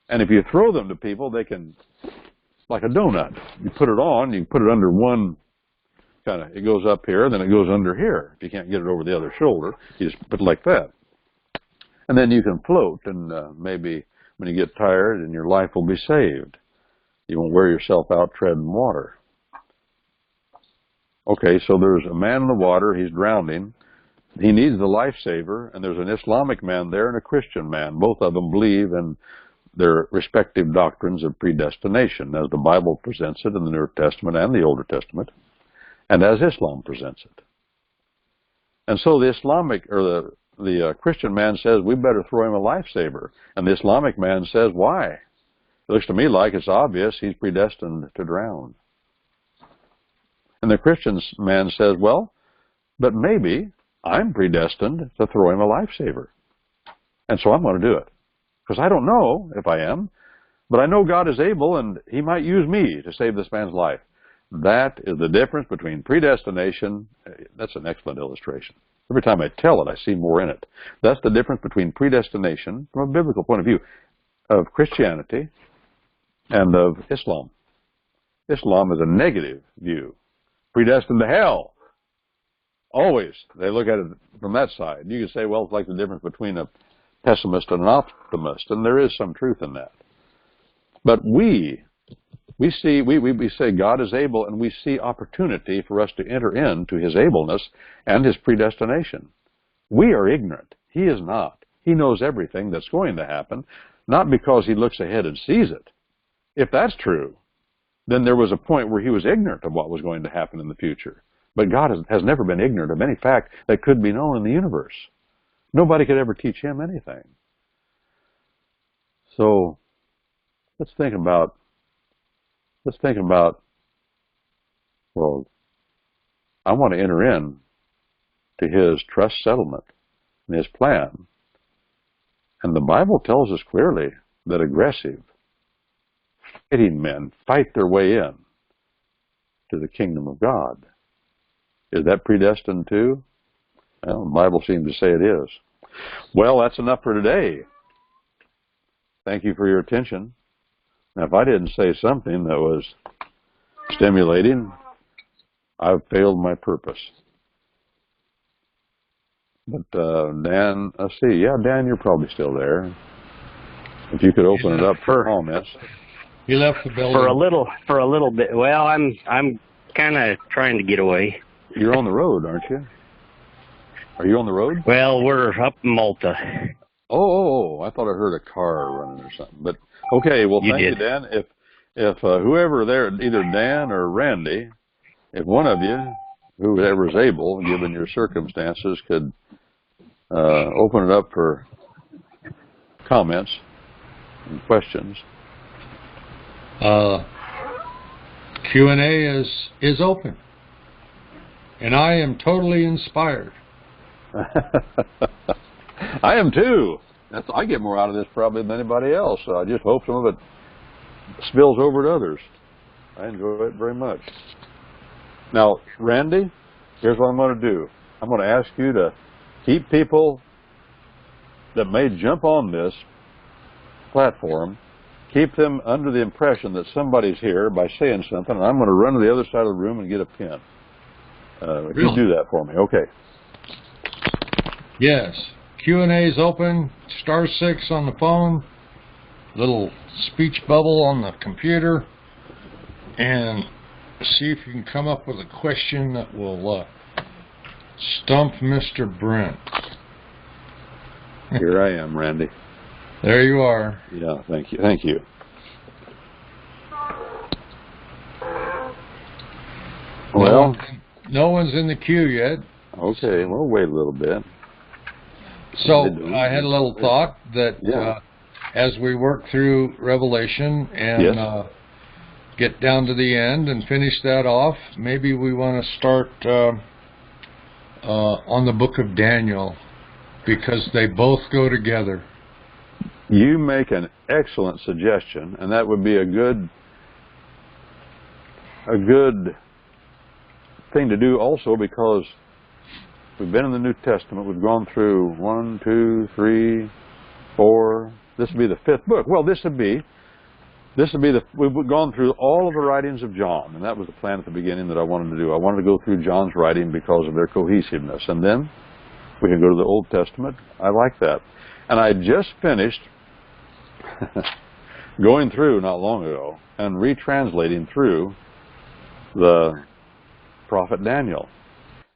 Speaker 2: And if you throw them to people, they can, like a donut. You put it on, you put it under one, it goes up here, then it goes under here. If you can't get it over the other shoulder, you just put it like that. And then you can float, and maybe when you get tired, and your life will be saved. You won't wear yourself out treading water. Okay, so there's a man in the water, he's drowning. He needs the lifesaver, and there's an Islamic man there and a Christian man. Both of them believe in their respective doctrines of predestination, as the Bible presents it in the New Testament and the Older Testament, and as Islam presents it. And so the the Christian man says, we better throw him a lifesaver. And the Islamic man says, why? It looks to me like it's obvious he's predestined to drown. And the Christian man says, well, but maybe I'm predestined to throw him a lifesaver. And so I'm going to do it. Because I don't know if I am, but I know God is able, and he might use me to save this man's life. That is the difference between predestination. That's an excellent illustration. Every time I tell it, I see more in it. That's the difference between predestination, from a biblical point of view, of Christianity and of Islam. Islam is a negative view. Predestined to hell. Always. They look at it from that side. You can say, well, it's like the difference between a pessimist and an optimist, and there is some truth in that. But we say God is able, and we see opportunity for us to enter into his ableness and his predestination. We are ignorant. He is not. He knows everything that's going to happen, not because he looks ahead and sees it. If that's true, then there was a point where he was ignorant of what was going to happen in the future. But God has never been ignorant of any fact that could be known in the universe. Nobody could ever teach him anything. So let's think about, well, I want to enter in to his trust settlement and his plan. And the Bible tells us clearly that aggressive, fighting men fight their way in to the kingdom of God. Is that predestined too? Well, the Bible seems to say it is. Well, that's enough for today. Thank you for your attention. Now, if I didn't say something that was stimulating, I've failed my purpose. But Dan, let's see. Yeah, Dan, you're probably still there. If you could open it up for comments.
Speaker 3: You left the building
Speaker 1: for a little bit. Well, I'm kind of trying to get away.
Speaker 2: You're on the road, aren't you? Are you on the road?
Speaker 1: Well, we're up in Malta.
Speaker 2: Oh, I thought I heard a car running or something. But okay, well, thank you, Dan. If whoever there, either Dan or Randy, if one of you, whoever is able, given your circumstances, could open it up for comments and questions.
Speaker 3: Q&A is open. And I am totally inspired.
Speaker 2: I am too. I get more out of this probably than anybody else. So I just hope some of it spills over to others. I enjoy it very much. Now, Randy, here's what I'm going to do. I'm going to ask you to keep people that may jump on this platform, keep them under the impression that somebody's here by saying something, and I'm going to run to the other side of the room and get a pen. If you do that for me, okay.
Speaker 3: Yes. Q&A's open, *6 on the phone, little speech bubble on the computer, and see if you can come up with a question that will stump Mr. Brent.
Speaker 2: Here I am, Randy.
Speaker 3: There you are.
Speaker 2: Yeah, thank you. Thank you. Well,
Speaker 3: no one's in the queue yet.
Speaker 2: Okay, we'll wait a little bit.
Speaker 3: So I had a little thought that as we work through Revelation and get down to the end and finish that off, maybe we want to start on the book of Daniel, because they both go together.
Speaker 2: You make an excellent suggestion, and that would be a good thing to do also, because we've been in the New Testament. We've gone through 1, 2, 3, 4. This would be the 5th book. Well, we've gone through all of the writings of John, and that was the plan at the beginning that I wanted to do. I wanted to go through John's writing because of their cohesiveness, and then we can go to the Old Testament. I like that. And I just finished going through not long ago and retranslating through the prophet Daniel.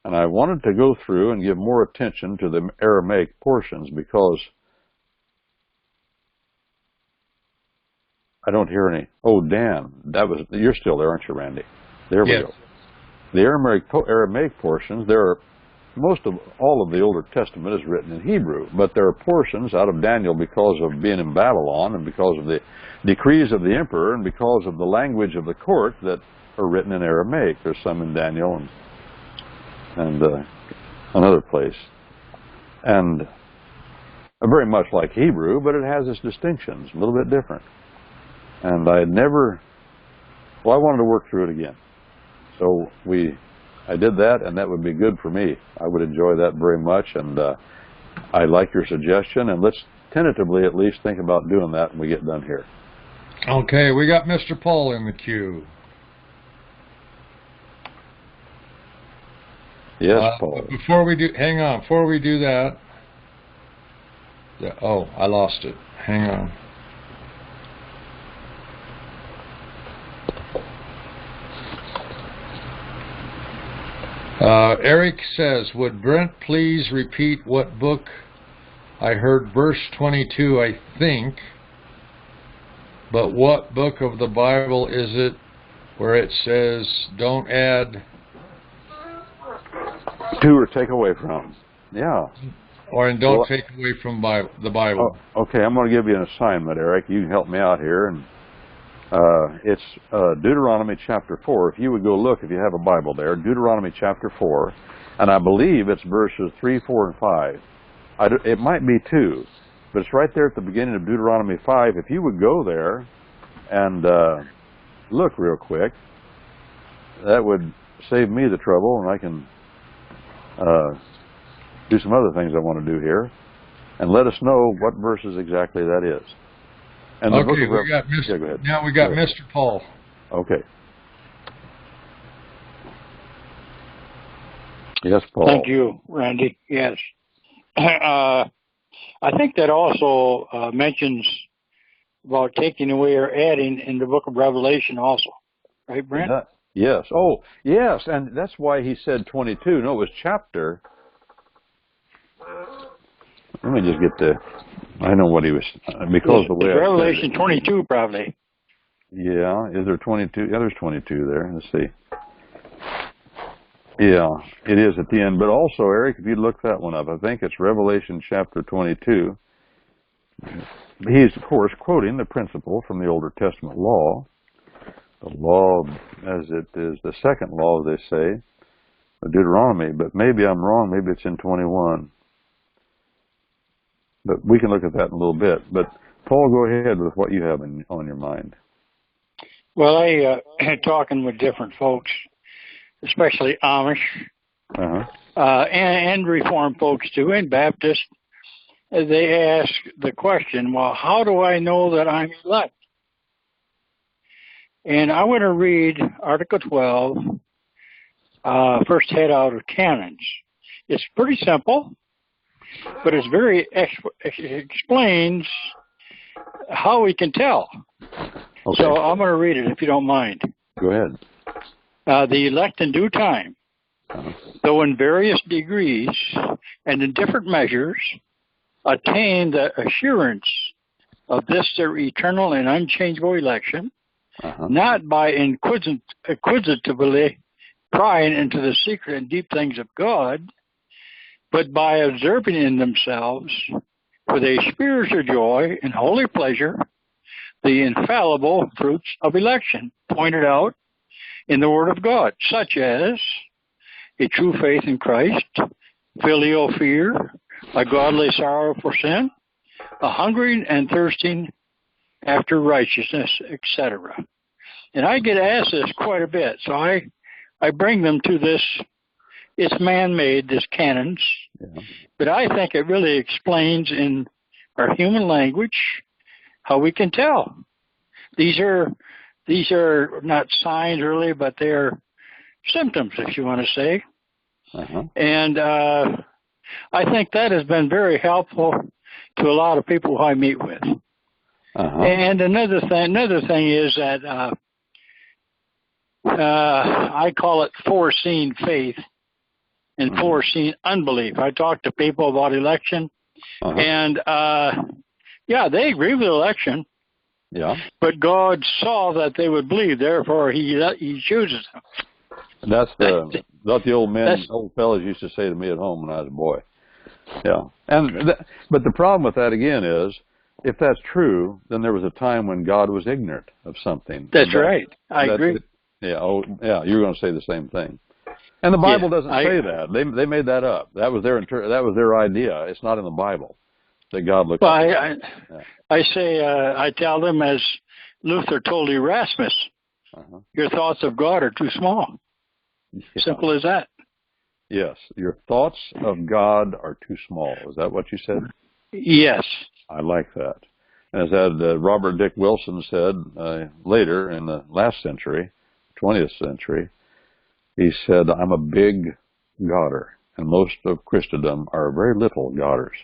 Speaker 2: And I wanted to go through and give more attention to the Aramaic portions, because I don't hear any. Oh, Dan, you're still there, aren't you, Randy? There we go. The Aramaic portions, most of all of the Older Testament is written in Hebrew, but there are portions out of Daniel, because of being in Babylon and because of the decrees of the emperor and because of the language of the court, that are written in Aramaic. There's some in Daniel and another place. And very much like Hebrew, but it has its distinctions, a little bit different. And I wanted to work through it again. So I did that, and that would be good for me. I would enjoy that very much, and I like your suggestion, and let's tentatively at least think about doing that when we get done here.
Speaker 3: Okay, we got Mr. Paul in the queue.
Speaker 2: Yes, Paul.
Speaker 3: Before we do that, I lost it. Hang on. Eric says, would Brent please repeat what book? I heard verse 22, I think, but what book of the Bible is it where it says, don't add
Speaker 2: to or take away from? Yeah.
Speaker 3: Or don't take away from the Bible.
Speaker 2: Okay, I'm going to give you an assignment, Eric. You can help me out here. And it's Deuteronomy chapter 4. If you would go look, if you have a Bible there, Deuteronomy chapter 4. And I believe it's verses 3, 4, and 5. It might be 2, but it's right there at the beginning of Deuteronomy 5. If you would go there and look real quick, that would save me the trouble, and I can do some other things I want to do here, and let us know what verses exactly that is. And
Speaker 3: okay, now we got Mr. Paul.
Speaker 2: Okay. Yes, Paul.
Speaker 4: Thank you, Randy. Yes. I think that also mentions about taking away or adding in the book of Revelation also. Right, Brent?
Speaker 2: Yes. Oh, yes. And that's why he said 22. No, it was chapter. Let me just get I know what he was, because the way
Speaker 4: Revelation 22, probably.
Speaker 2: Yeah. Is there 22? Yeah, there's 22 there. Let's see. Yeah, it is at the end. But also, Eric, if you look that one up, I think it's Revelation chapter 22. He's, of course, quoting the principle from the Older Testament law. The law, as it is the second law, they say, Deuteronomy, but maybe I'm wrong. Maybe it's in 21. But we can look at that in a little bit. But Paul, go ahead with what you have on your mind.
Speaker 4: Well, I talking with different folks, especially Amish, and Reformed folks too, and Baptists. They ask the question, well, how do I know that I'm elect? And I want to read Article 12, first head out of Canons. It's pretty simple, but it's very explains how we can tell.
Speaker 2: Okay.
Speaker 4: So I'm going to read it if you don't mind.
Speaker 2: Go ahead.
Speaker 4: The elect in due time, though in various degrees and in different measures, attain the assurance of this their eternal and unchangeable election, not by inquisitively prying into the secret and deep things of God, but by observing in themselves with a spiritual joy and holy pleasure the infallible fruits of election pointed out in the Word of God, such as a true faith in Christ, filial fear, a godly sorrow for sin, a hungering and thirsting after righteousness, etc. And I get asked this quite a bit, so I bring them to this. It's man-made, this canons, but I think it really explains in our human language how we can tell. These are not signs really, but they're symptoms, if you want to say. And I think that has been very helpful to a lot of people who I meet with. And another thing is that I call it foreseen faith and foreseen unbelief. I talk to people about election, and they agree with election.
Speaker 2: Yeah.
Speaker 4: But God saw that they would believe, therefore He chooses them.
Speaker 2: That's what the old fellas used to say to me at home when I was a boy. Yeah. But the problem with that again is, if that's true, then there was a time when God was ignorant of something.
Speaker 4: That's right. I agree.
Speaker 2: Yeah. Oh, yeah. You were going to say the same thing. And the Bible doesn't say that. They made that up. That was their idea. It's not in the Bible that God looked.
Speaker 4: Well, I tell them, as Luther told Erasmus, your thoughts of God are too small.
Speaker 2: Yeah.
Speaker 4: Simple as that.
Speaker 2: Yes, your thoughts of God are too small. Is that what you said?
Speaker 4: Yes.
Speaker 2: I like that. As Robert Dick Wilson said later in the last century, 20th century, he said, I'm a big Godder, and most of Christendom are very little Godders.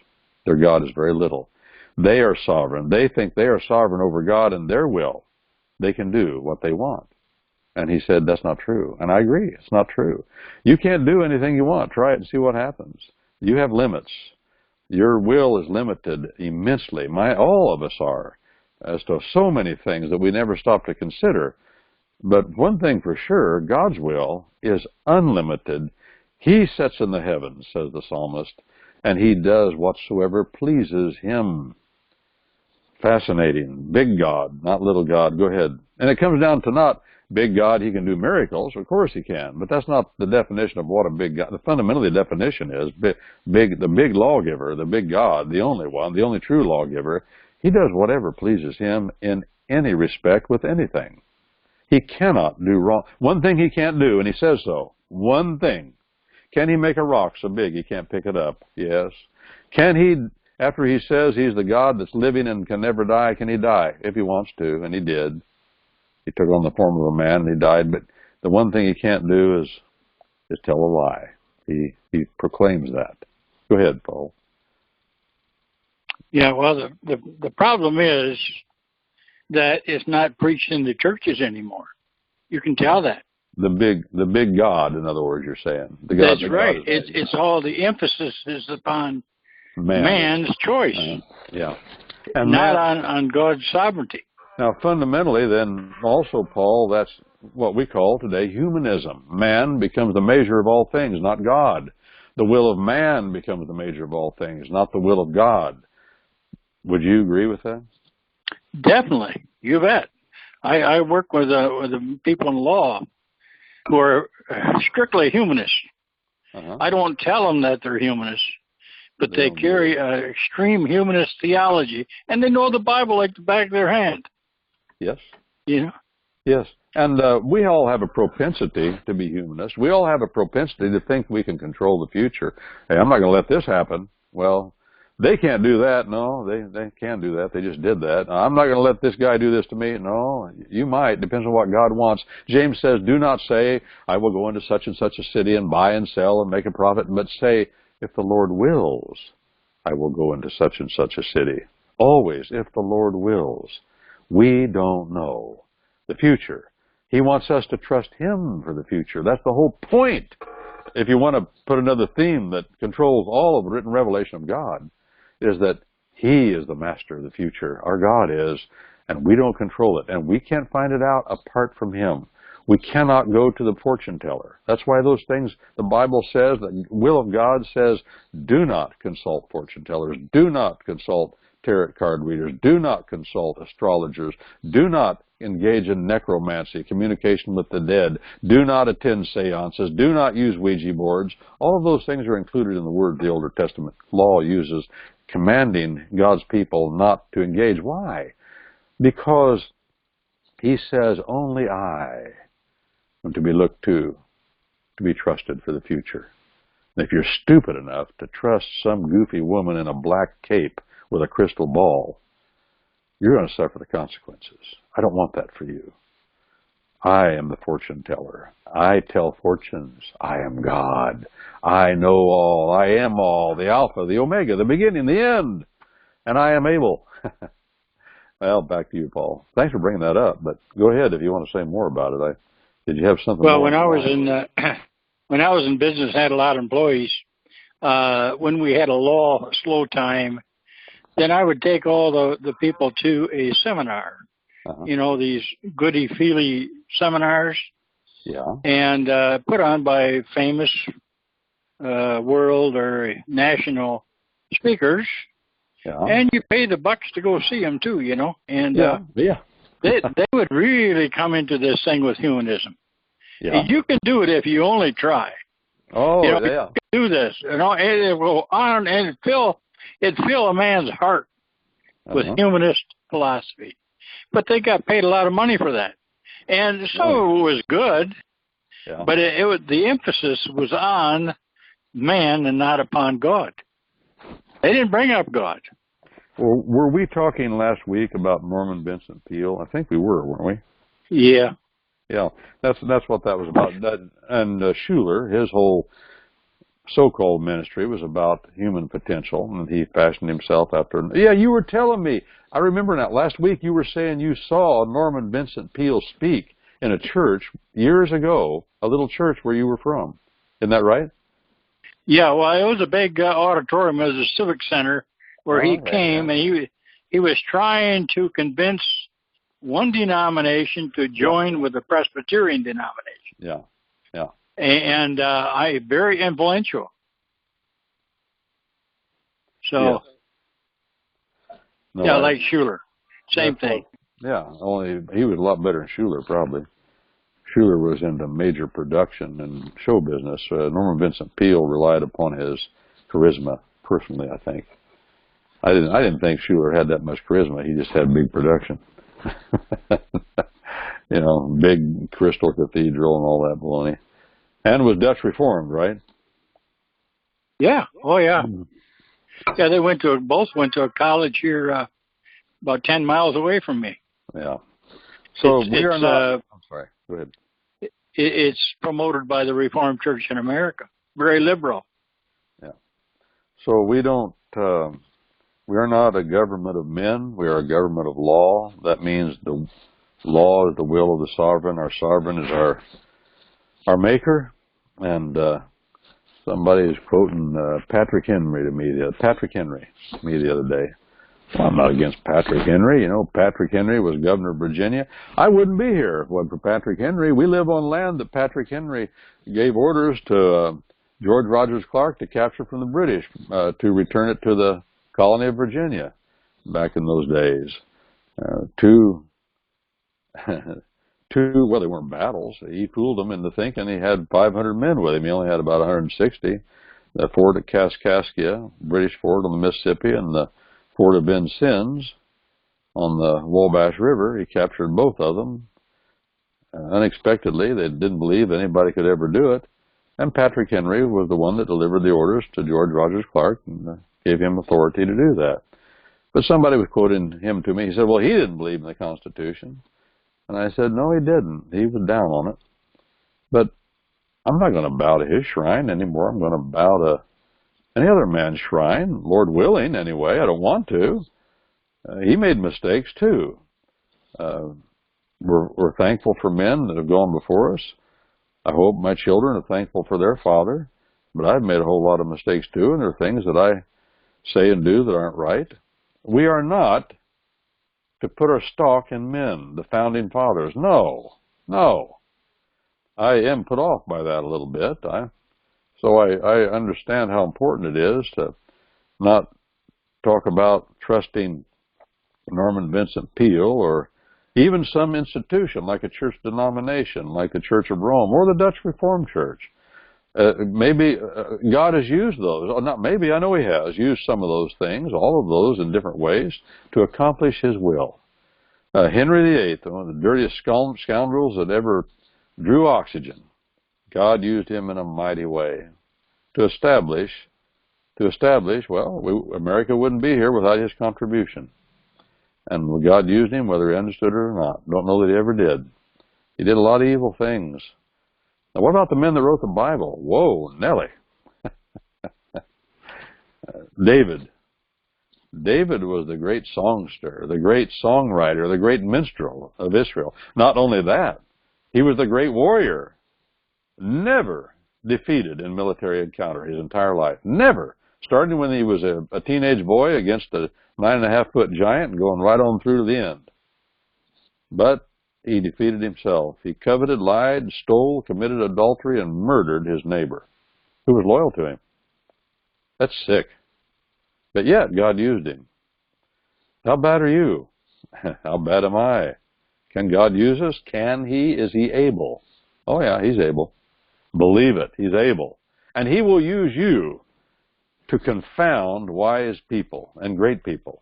Speaker 2: Their God is very little. They are sovereign. They think they are sovereign over God and their will. They can do what they want. And he said, that's not true. And I agree, it's not true. You can't do anything you want. Try it and see what happens. You have limits. Your will is limited immensely. All of us are, as to so many things that we never stop to consider. But one thing for sure, God's will is unlimited. He sits in the heavens, says the psalmist, and He does whatsoever pleases Him. Fascinating. Big God, not little God. Go ahead. And it comes down to not big God, He can do miracles. Of course He can, but that's not the definition of what a big God. Fundamentally, the definition is the big lawgiver, the big God, the only one, the only true lawgiver. He does whatever pleases Him in any respect with anything. He cannot do wrong. One thing He can't do, and He says so. One thing. Can He make a rock so big He can't pick it up? Yes. Can He, after He says He's the God that's living and can never die, can He die? If He wants to, and He did. He took on the form of a man and He died, but the one thing He can't do is tell a lie. He proclaims that. Go ahead, Paul. Yeah,
Speaker 4: well, the problem is that it's not preached in the churches anymore. You can tell that.
Speaker 2: The big God, in other words, you're saying. The God,
Speaker 4: that's right. It's all the emphasis is upon man's choice.
Speaker 2: Yeah. And
Speaker 4: not on God's sovereignty.
Speaker 2: Now, fundamentally, then, also, Paul, that's what we call today humanism. Man becomes the measure of all things, not God. The will of man becomes the measure of all things, not the will of God. Would you agree with that?
Speaker 4: Definitely. You bet. I work with the people in law who are strictly humanists. I don't tell them that they're humanists, but they carry extreme humanist theology, and they know the Bible like the back of their hand.
Speaker 2: Yes.
Speaker 4: You know?
Speaker 2: Yes. And we all have a propensity to be humanists. We all have a propensity to think we can control the future. Hey, I'm not going to let this happen. Well, they can't do that. No, they can't do that. They just did that. I'm not going to let this guy do this to me. No, you might. Depends on what God wants. James says, do not say, I will go into such and such a city and buy and sell and make a profit, but say, if the Lord wills, I will go into such and such a city. Always, if the Lord wills. We don't know the future. He wants us to trust Him for the future. That's the whole point. If you want to put another theme that controls all of the written revelation of God, is that He is the master of the future. Our God is, and we don't control it. And we can't find it out apart from Him. We cannot go to the fortune teller. That's why those things, the Bible says, the will of God says, do not consult fortune tellers. Do not consult tarot card readers. Do not consult astrologers. Do not engage in necromancy, communication with the dead. Do not attend seances. Do not use Ouija boards. All of those things are included in the word the Old Testament law uses, commanding God's people not to engage. Why? Because He says, only I am to be looked to be trusted for the future. And if you're stupid enough to trust some goofy woman in a black cape with a crystal ball, you're going to suffer the consequences. I don't want that for you. I am the fortune teller. I tell fortunes. I am God. I know all. I am all. The Alpha, the Omega, the beginning, the end. And I am able. Well, back to you, Paul. Thanks for bringing that up. But go ahead if you want to say more about it. Did you have something?
Speaker 4: Well,
Speaker 2: more
Speaker 4: when I was in business, I had a lot of employees. When we had a law slow time, then I would take all the people to a seminar. You know, these goody-feely seminars.
Speaker 2: Yeah.
Speaker 4: And put on by famous world or national speakers.
Speaker 2: Yeah.
Speaker 4: And you pay the bucks to go see them too, you know. And
Speaker 2: yeah.
Speaker 4: they would really come into this thing with humanism.
Speaker 2: Yeah.
Speaker 4: You can do it if you only try.
Speaker 2: Oh,
Speaker 4: you know,
Speaker 2: yeah.
Speaker 4: You can do this, you know, and it will on and it fill a man's heart with humanist philosophy. But they got paid a lot of money for that, and some of it was good.
Speaker 2: Yeah.
Speaker 4: But it was, the emphasis was on man and not upon God. They didn't bring up God.
Speaker 2: Well, were we talking last week about Norman Vincent Peale? I think we were, weren't we?
Speaker 4: Yeah.
Speaker 2: Yeah, that's what that was about. And Schuller, his whole so-called ministry was about human potential, and he fashioned himself after. Yeah, you were telling me. I remember now. Last week you were saying you saw Norman Vincent Peale speak in a church years ago, a little church where you were from. Isn't that right?
Speaker 4: Yeah, well, it was a big auditorium. It was a civic center where he came, and he was trying to convince one denomination to join with the Presbyterian denomination.
Speaker 2: Yeah, yeah.
Speaker 4: And I very influential. So,
Speaker 2: no,
Speaker 4: yeah, like Schuller, same thing.
Speaker 2: Yeah, only he was a lot better than Schuller, probably. Schuller was into major production and show business. Norman Vincent Peale relied upon his charisma, personally, I think. I didn't think Schuller had that much charisma. He just had big production. You know, big crystal cathedral and all that baloney. And was Dutch Reformed, right?
Speaker 4: Yeah. Oh, yeah. Yeah, they both went to a college here about 10 miles away from me.
Speaker 2: Yeah. So we are not... I'm sorry. Go ahead.
Speaker 4: It's promoted by the Reformed Church in America. Very liberal.
Speaker 2: Yeah. So we don't... we are not a government of men. We are a government of law. That means the law is the will of the sovereign. Our sovereign is our maker. And somebody is quoting Patrick Henry to me the other day. Well, I'm not against Patrick Henry. You know, Patrick Henry was governor of Virginia. I wouldn't be here if it wasn't for Patrick Henry. We live on land that Patrick Henry gave orders to George Rogers Clark to capture from the British to return it to the colony of Virginia back in those days. Two well, they weren't battles. He fooled them into thinking he had 500 men with him. He only had about 160. The fort at Kaskaskia, British fort on the Mississippi, and the fort of Vincennes on the Wabash River. He captured both of them. Unexpectedly, they didn't believe anybody could ever do it. And Patrick Henry was the one that delivered the orders to George Rogers Clark and gave him authority to do that. But somebody was quoting him to me. He said, well, he didn't believe in the Constitution. And I said, no, he didn't. He was down on it. But I'm not going to bow to his shrine anymore. I'm going to bow to any other man's shrine, Lord willing, anyway. I don't want to. He made mistakes, too. We're thankful for men that have gone before us. I hope my children are thankful for their father. But I've made a whole lot of mistakes, too, and there are things that I say and do that aren't right. We are not to put our stock in men, the founding fathers. No, no. I am put off by that a little bit. So I understand how important it is to not talk about trusting Norman Vincent Peale or even some institution like a church denomination, like the Church of Rome or the Dutch Reformed Church. Maybe God has used those. Not maybe, I know He has used some of those things, all of those in different ways, to accomplish His will. Henry VIII, one of the dirtiest scoundrels that ever drew oxygen, God used him in a mighty way to establish, well, America wouldn't be here without his contribution. And God used him whether he understood it or not. Don't know that he ever did. He did a lot of evil things. Now, what about the men that wrote the Bible? Whoa, Nelly. David. David was the great songster, the great songwriter, the great minstrel of Israel. Not only that, he was the great warrior. Never defeated in military encounter his entire life. Never. Starting when he was a teenage boy against a 9.5-foot giant and going right on through to the end. But he defeated himself. He coveted, lied, stole, committed adultery, and murdered his neighbor, who was loyal to him. That's sick. But yet, God used him. How bad are you? How bad am I? Can God use us? Can He? Is He able? Oh yeah, He's able. Believe it. He's able. And He will use you to confound wise people and great people.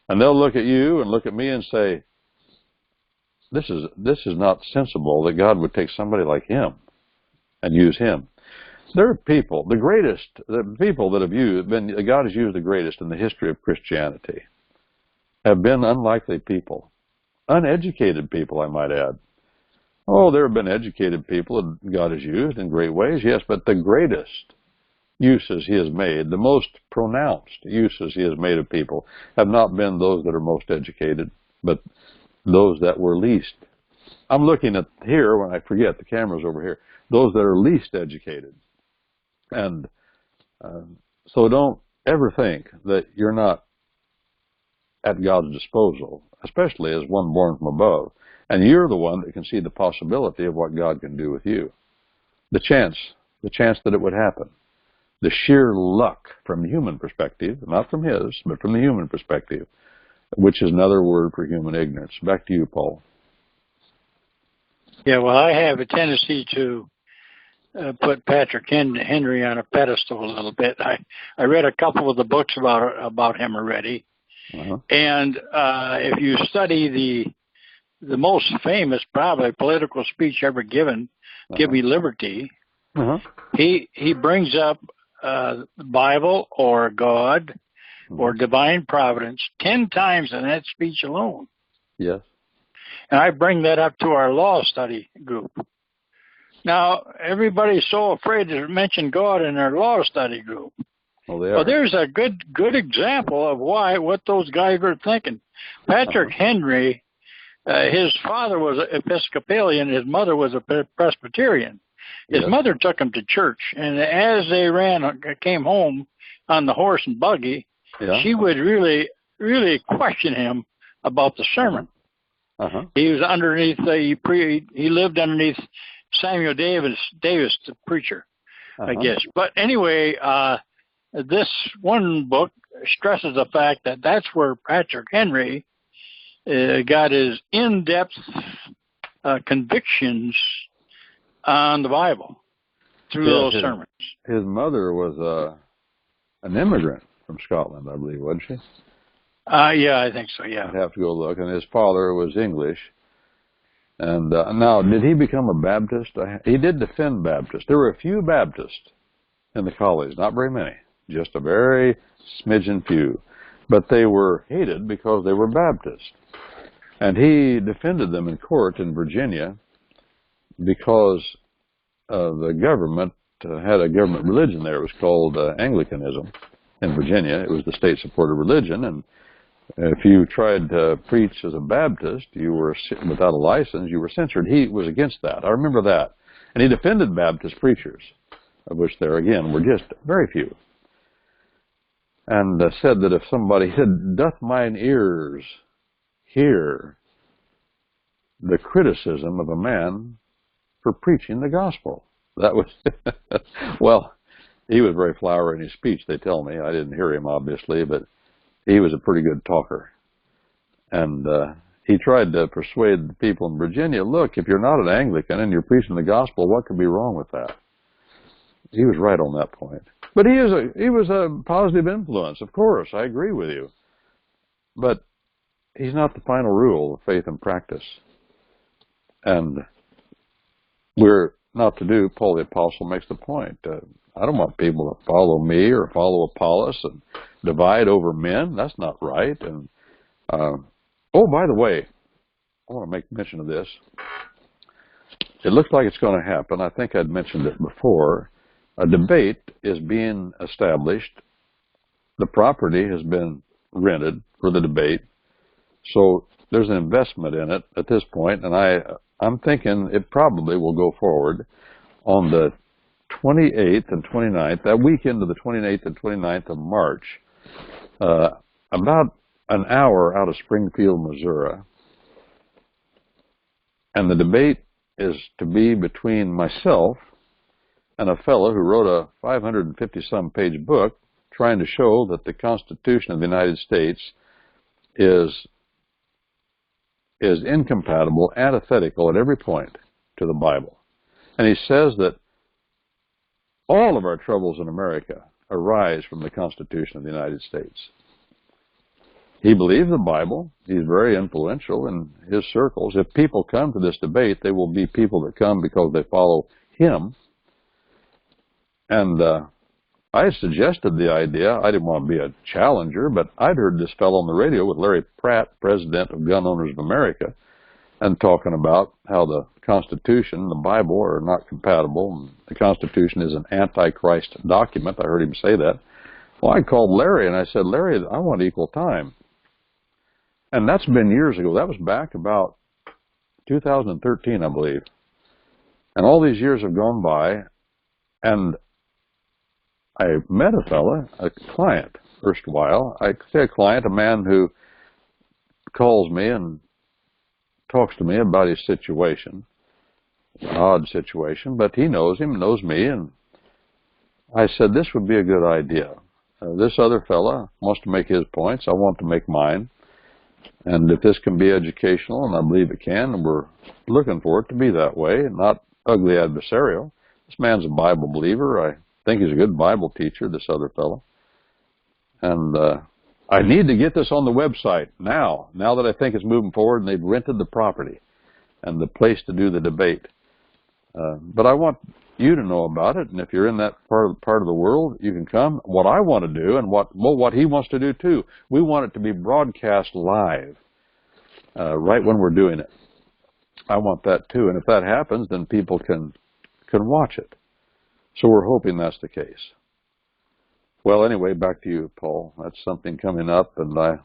Speaker 2: And they'll look at you and look at me and say, this is not sensible that God would take somebody like him and use him. There are people, the people that have God has used the greatest in the history of Christianity, have been unlikely people. Uneducated people, I might add. Oh, there have been educated people that God has used in great ways, yes, but the greatest uses He has made, the most pronounced uses He has made of people, have not been those that are most educated, but those that were least. I'm looking at here, when I forget, the camera's over here, those that are least educated. And so don't ever think that you're not at God's disposal, especially as one born from above. And you're the one that can see the possibility of what God can do with you. The chance that it would happen. The sheer luck from human perspective, not from His, but from the human perspective, which is another word for human ignorance. Back to you, Paul.
Speaker 4: Yeah, well, I have a tendency to put Patrick Henry on a pedestal a little bit. I read a couple of the books about him already.
Speaker 2: Uh-huh.
Speaker 4: And if you study the most famous, probably, political speech ever given, Give Me Liberty, he brings up the Bible or God or divine providence 10 times in that speech alone.
Speaker 2: Yes.
Speaker 4: And I bring that up to our law study group. Now, everybody's so afraid to mention God in their law study group. Well, there's a good example of what those guys were thinking. Patrick Henry, his father was an Episcopalian, his mother was a Presbyterian. His mother took him to church, and as they came home on the horse and buggy, she would really, really question him about the sermon. He was underneath, he lived underneath Samuel Davis, the preacher, I guess. But anyway, this one book stresses the fact that that's where Patrick Henry got his in-depth convictions on the Bible through those sermons.
Speaker 2: His mother was an immigrant from Scotland, I believe, wasn't she?
Speaker 4: Yeah, I think so, yeah.
Speaker 2: I'd have to go look. And his father was English. And now, did he become a Baptist? He did defend Baptists. There were a few Baptists in the college, not very many, just a very smidgen few. But they were hated because they were Baptists. And he defended them in court in Virginia because the government had a government religion there. It was called Anglicanism in Virginia. It was the state-supported religion, and if you tried to preach as a Baptist, you were without a license, you were censored. He was against that. I remember that. And he defended Baptist preachers, of which there, again, were just very few. And said that if somebody said, "Doth mine ears hear the criticism of a man for preaching the gospel?" That was, well, he was very flowery in his speech, they tell me. I didn't hear him, obviously, but he was a pretty good talker. And he tried to persuade the people in Virginia, look, if you're not an Anglican and you're preaching the gospel, what could be wrong with that? He was right on that point. But he was a positive influence, of course, I agree with you. But he's not the final rule of faith and practice. And we're not to do, Paul the Apostle makes the point, I don't want people to follow me or follow Apollos and divide over men. That's not right. And oh, by the way, I want to make mention of this. It looks like it's going to happen. I think I'd mentioned it before. A debate is being established. The property has been rented for the debate. So there's an investment in it at this point, and I'm thinking it probably will go forward on the 28th and 29th, that weekend of the 28th and 29th of March, about an hour out of Springfield, Missouri. And the debate is to be between myself and a fellow who wrote a 550-some page book trying to show that the Constitution of the United States is incompatible, antithetical at every point to the Bible. And he says that all of our troubles in America arise from the Constitution of the United States. He believes the Bible. He's very influential in his circles. If people come to this debate, they will be people that come because they follow him. And I suggested the idea. I didn't want to be a challenger, but I'd heard this fellow on the radio with Larry Pratt, president of Gun Owners of America, and talking about how the Constitution and the Bible are not compatible, and the Constitution is an antichrist document. I heard him say that. Well, I called Larry, and I said, Larry, I want equal time. And that's been years ago. That was back about 2013, I believe. And all these years have gone by, and I met a fella, a client, first while. I say a client, a man who calls me and talks to me about his situation, an odd situation, but he knows him, knows me, and I said, this would be a good idea. This other fella wants to make his points. I want to make mine. And if this can be educational, and I believe it can, and we're looking for it to be that way, not ugly adversarial. This man's a Bible believer. I think he's a good Bible teacher, this other fellow. And I need to get this on the website now that I think it's moving forward and they've rented the property and the place to do the debate. But I want you to know about it, and if you're in that part of the world, you can come. What I want to do, and what he wants to do too, we want it to be broadcast live, right when we're doing it. I want that too, and if that happens, then people can watch it. So we're hoping that's the case. Well, anyway, back to you, Paul. That's something coming up, and I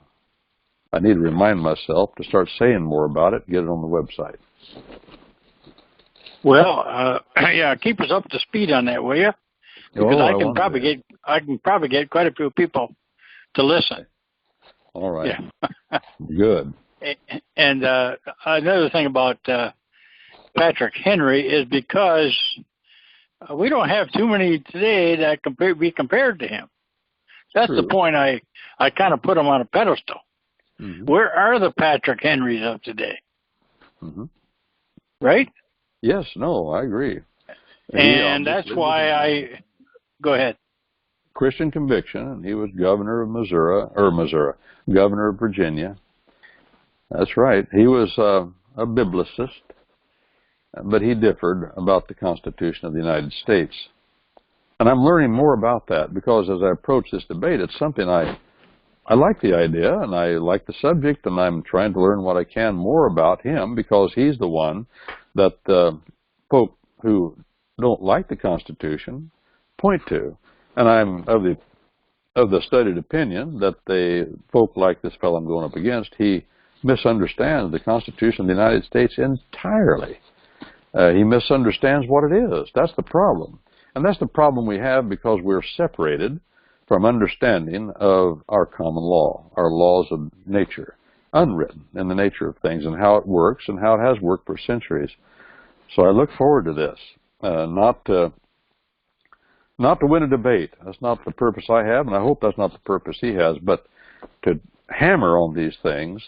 Speaker 2: need to remind myself to start saying more about it, get it on the website.
Speaker 4: Well, yeah, keep us up to speed on that, will you? Because I can probably get quite a few people to listen.
Speaker 2: All right.
Speaker 4: Yeah.
Speaker 2: Good.
Speaker 4: And another thing about Patrick Henry is because we don't have too many today that be compared to him. That's
Speaker 2: True.
Speaker 4: the point I kind of put him on a pedestal.
Speaker 2: Mm-hmm.
Speaker 4: Where are the Patrick Henrys of today?
Speaker 2: Mm-hmm.
Speaker 4: right?
Speaker 2: Yes, no, I agree.
Speaker 4: And that's why go ahead.
Speaker 2: Christian conviction, and he was governor of governor of Virginia. That's right. He was a biblicist, but he differed about the Constitution of the United States. And I'm learning more about that because as I approach this debate, it's something I like the idea and I like the subject, and I'm trying to learn what I can more about him because he's the one that folk who don't like the Constitution point to. And I'm of the studied opinion that folk like this fellow I'm going up against, he misunderstands the Constitution of the United States entirely. He misunderstands what it is. That's the problem. And that's the problem we have because we're separated from understanding of our common law, our laws of nature, unwritten in the nature of things and how it works and how it has worked for centuries. So I look forward to this, not to win a debate. That's not the purpose I have, and I hope that's not the purpose he has, but to hammer on these things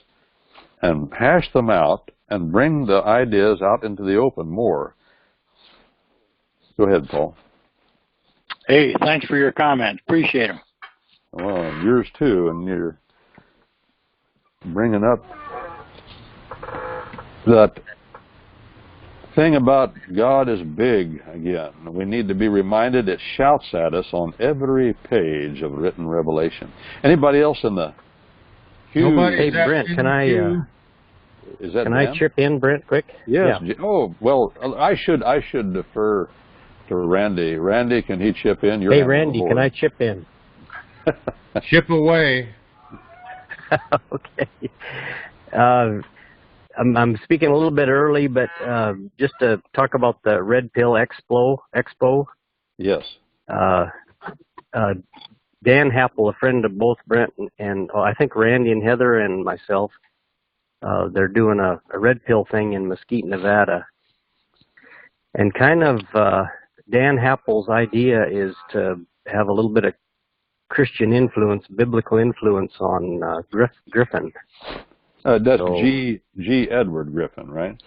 Speaker 2: and hash them out and bring the ideas out into the open more. Go ahead, Paul.
Speaker 4: Hey, thanks for your comments. Appreciate them.
Speaker 2: Well, and yours too, and you're bringing up that thing about God is big again. We need to be reminded it shouts at us on every page of written revelation. Anybody else in the queue?
Speaker 1: Hey, Brent, can I chip in, Brent, quick?
Speaker 2: Yes.
Speaker 1: Yeah.
Speaker 2: Oh, well, I should defer to Randy. Randy, can he chip in?
Speaker 1: Hey, Randy, can I chip in?
Speaker 3: Chip away.
Speaker 1: Okay. I'm speaking a little bit early, but just to talk about the Red Pill Expo.
Speaker 2: Yes.
Speaker 1: Dan Happel, a friend of both Brent and I think Randy and Heather and myself, they're doing a Red Pill thing in Mesquite, Nevada. And kind of Dan Happel's idea is to have a little bit of Christian influence, biblical influence on Griffin.
Speaker 2: That's G. Edward Griffin, right?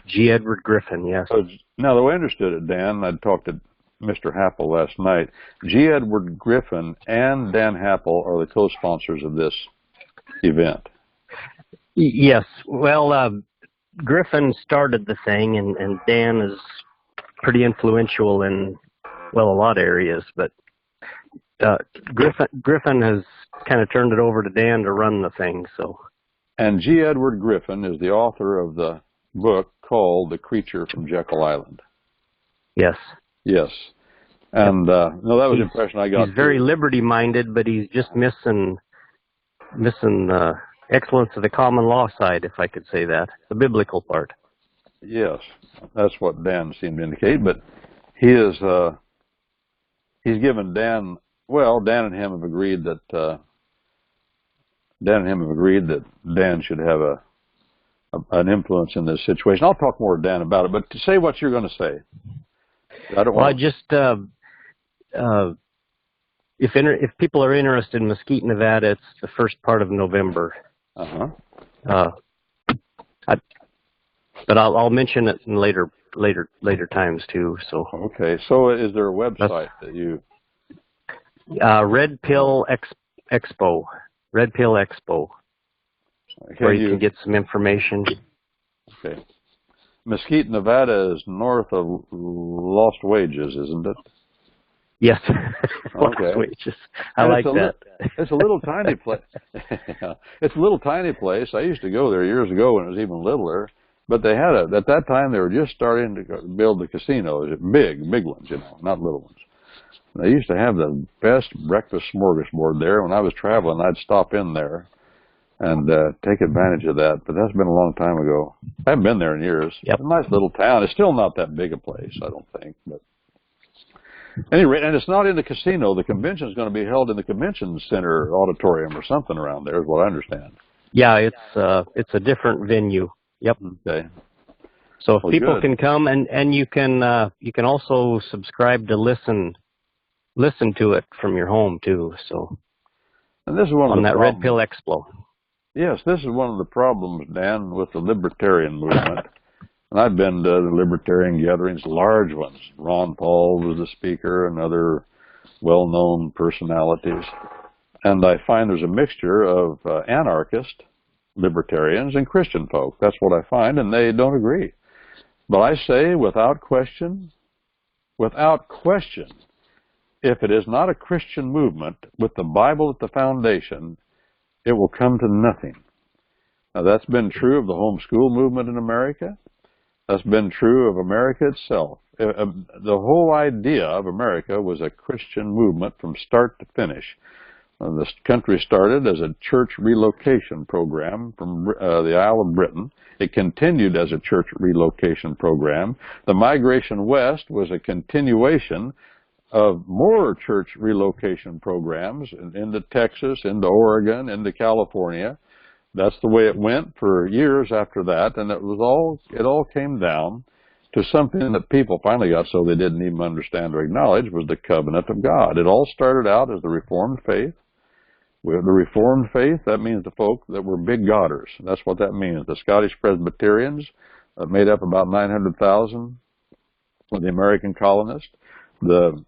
Speaker 1: G. Edward Griffin, yes.
Speaker 2: Now, the way I understood it, Dan, I talked to Mr. Happel last night. G. Edward Griffin and Dan Happel are the co-sponsors of this event.
Speaker 1: Yes. Well, Griffin started the thing, and Dan is pretty influential in, well, a lot of areas, but Griffin has kind of turned it over to Dan to run the thing, so.
Speaker 2: And G. Edward Griffin is the author of the book called The Creature from Jekyll Island. Yes. Yes. And no, that was the impression I got.
Speaker 1: He's very liberty-minded, but he's just missing the excellence of the common law side, if I could say that, the biblical part.
Speaker 2: Yes, that's what Dan seemed to indicate. But he is he's given Dan. Well, Dan and him have agreed that Dan should have an influence in this situation. I'll talk more to Dan about it, but to say what you're going to say.
Speaker 1: If people are interested in Mesquite, Nevada, it's the first part of November. But I'll mention it in later times too. So.
Speaker 2: Okay. So is there a website that you?
Speaker 1: Red Pill Expo. Red Pill Expo.
Speaker 2: Okay,
Speaker 1: where you can get some information.
Speaker 2: Okay. Mesquite, Nevada is north of Lost Wages, isn't it?
Speaker 1: Yes.
Speaker 2: Okay.
Speaker 1: Lost Wages. I like that.
Speaker 2: It's a little tiny place. It's a little tiny place. I used to go there years ago when it was even littler. But they had at that time they were just starting to build the casinos, big ones, not little ones. They used to have the best breakfast smorgasbord there. When I was traveling, I'd stop in there and take advantage of that. But that's been a long time ago. I haven't been there in years.
Speaker 1: Yep.
Speaker 2: It's a nice little town. It's still not that big a place, I don't think. But anyway, and it's not in the casino. The convention is going to be held in the convention center auditorium or something around there, is what I understand.
Speaker 1: Yeah, it's a different venue. Yep.
Speaker 2: Okay.
Speaker 1: So if people can come, and you can also subscribe to listen to it from your home too. So.
Speaker 2: And this is one of the
Speaker 1: Red Pill Expo.
Speaker 2: Yes, this is one of the problems, Dan, with the libertarian movement. And I've been to the libertarian gatherings, large ones. Ron Paul was the speaker and other well-known personalities. And I find there's a mixture of anarchist libertarians and Christian folk. That's what I find, and they don't agree. But I say, without question, if it is not a Christian movement with the Bible at the foundation, it will come to nothing. Now, that's been true of the homeschool movement in America. That's been true of America itself. The whole idea of America was a Christian movement from start to finish. This country started as a church relocation program from the Isle of Britain. It continued as a church relocation program. The migration west was a continuation of more church relocation programs into Texas, into Oregon, into California. That's the way it went for years after that, and it all came down to something that people finally got so they didn't even understand or acknowledge, was the covenant of God. It all started out as the Reformed faith. With the Reformed faith, that means the folk that were big Godders. That's what that means. The Scottish Presbyterians made up about 900,000 of the American colonists. The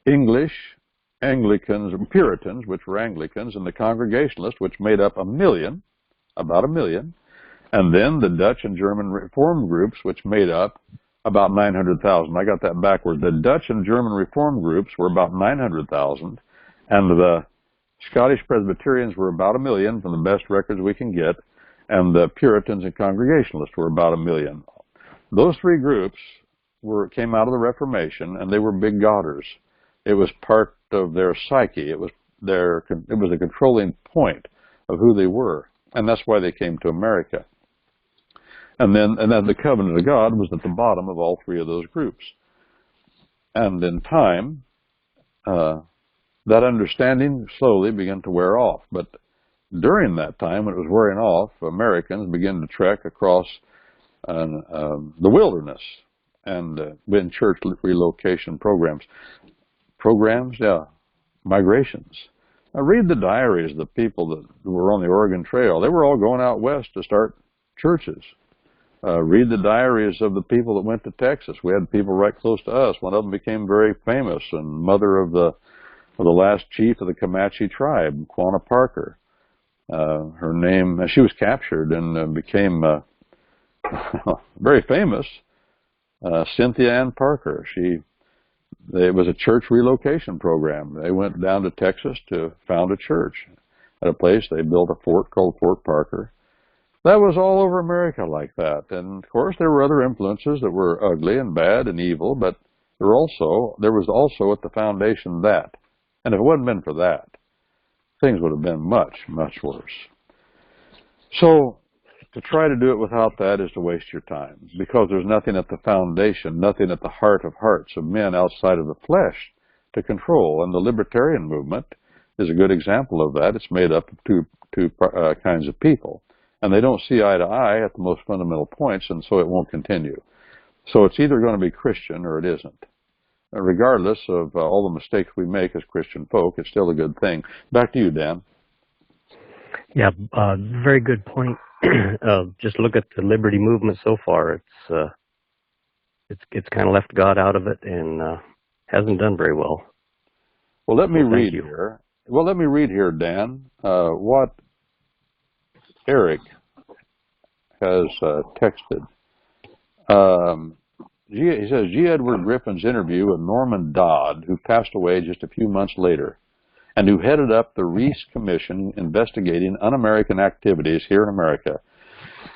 Speaker 2: English Anglicans, Puritans, which were Anglicans, and the Congregationalists, which made up about a million. And then the Dutch and German Reform groups, which made up about 900,000. I got that backwards. The Dutch and German Reform groups were about 900,000, and the Scottish Presbyterians were about 1 million from the best records we can get, and the Puritans and Congregationalists were about 1 million. Those three groups came out of the Reformation, and they were big Godders. It was part of their psyche. It was a controlling point of who they were, and that's why they came to America. And then the covenant of God was at the bottom of all three of those groups. And in time, that understanding slowly began to wear off. But during that time, when it was wearing off, Americans began to trek across the wilderness and in church relocation programs. Migrations. Now read the diaries of the people that were on the Oregon Trail. They were all going out west to start churches. Read the diaries of the people that went to Texas. We had people right close to us. One of them became very famous and mother of the last chief of the Comanche tribe, Quanah Parker. Her name, she was captured and became very famous. Cynthia Ann Parker. It was a church relocation program. They went down to Texas to found a church at a place. They built a fort called Fort Parker. That was all over America like that. And, of course, there were other influences that were ugly and bad and evil, but there was also at the foundation that. And if it hadn't been for that, things would have been much, much worse. So to try to do it without that is to waste your time, because there's nothing at the foundation, nothing at the heart of hearts of men outside of the flesh to control. And the libertarian movement is a good example of that. It's made up of two kinds of people. And they don't see eye to eye at the most fundamental points, and so it won't continue. So it's either going to be Christian or it isn't. Regardless of all the mistakes we make as Christian folk, it's still a good thing. Back to you, Dan.
Speaker 1: Yeah, very good point. Just look at the liberty movement so far. It's kind of left God out of it and hasn't done very well.
Speaker 2: Well, let me read here. Well, let me read here, Dan, what Eric has texted. He says, G. Edward Griffin's interview with Norman Dodd, who passed away just a few months later, and who headed up the Reese Commission investigating un-American activities here in America,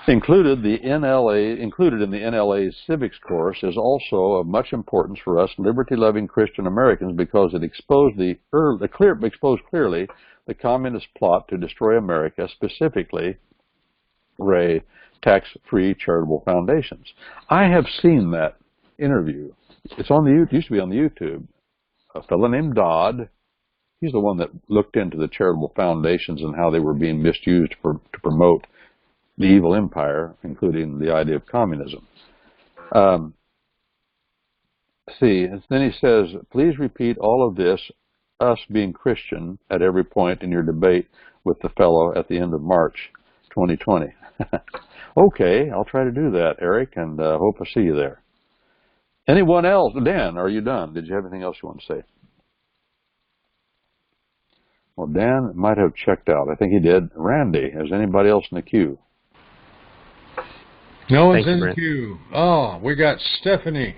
Speaker 2: included in the NLA's civics course, is also of much importance for us liberty-loving Christian Americans, because it exposed exposed clearly the communist plot to destroy America, specifically, Ray, tax-free charitable foundations. I have seen that interview. It used to be on the YouTube. A fellow named Dodd, he's the one that looked into the charitable foundations and how they were being misused to promote the evil empire, including the idea of communism. Then he says, please repeat all of this, us being Christian, at every point in your debate with the fellow at the end of March 2020. Okay, I'll try to do that, Eric, and hope I see you there. Anyone else? Dan, are you done? Did you have anything else you want to say? Well, Dan might have checked out. I think he did. Randy, is anybody else in the queue?
Speaker 3: No one's
Speaker 1: Thank you,
Speaker 3: in the
Speaker 1: Brent.
Speaker 3: queue. Oh, we got Stephanie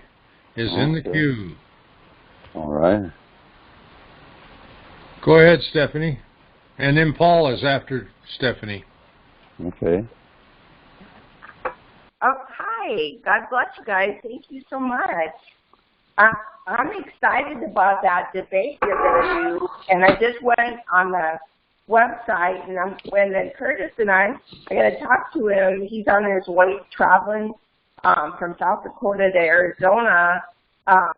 Speaker 3: is in the queue.
Speaker 2: All right.
Speaker 3: Go ahead, Stephanie. And then Paul is after Stephanie.
Speaker 2: Okay.
Speaker 5: Oh, hi. God bless you guys. Thank you so much. I'm excited about that debate you're going to do. And I just went on the website, and when Curtis and I got to talk to him. He's on his way traveling from South Dakota to Arizona. I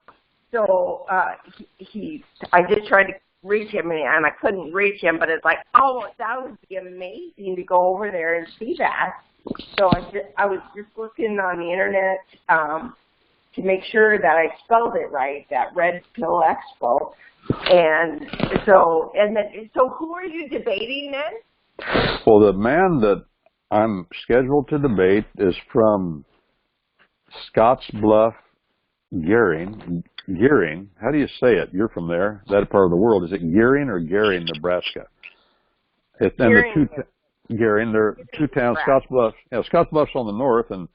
Speaker 5: just tried to reach him, and I couldn't reach him, but it's like, oh, that would be amazing to go over there and see that. So I was just looking on the internet to make sure that I spelled it right, that Red Pill Expo. And so who are you debating then?
Speaker 2: Well, the man that I'm scheduled to debate is from Scottsbluff, Gearing. Gearing, how do you say it? You're from there, that part of the world. Is it Gearing or Gearing, Nebraska?
Speaker 5: Gearing.
Speaker 2: Gearing, there are two towns, Scottsbluff. Yeah, Scottsbluff's on the north, and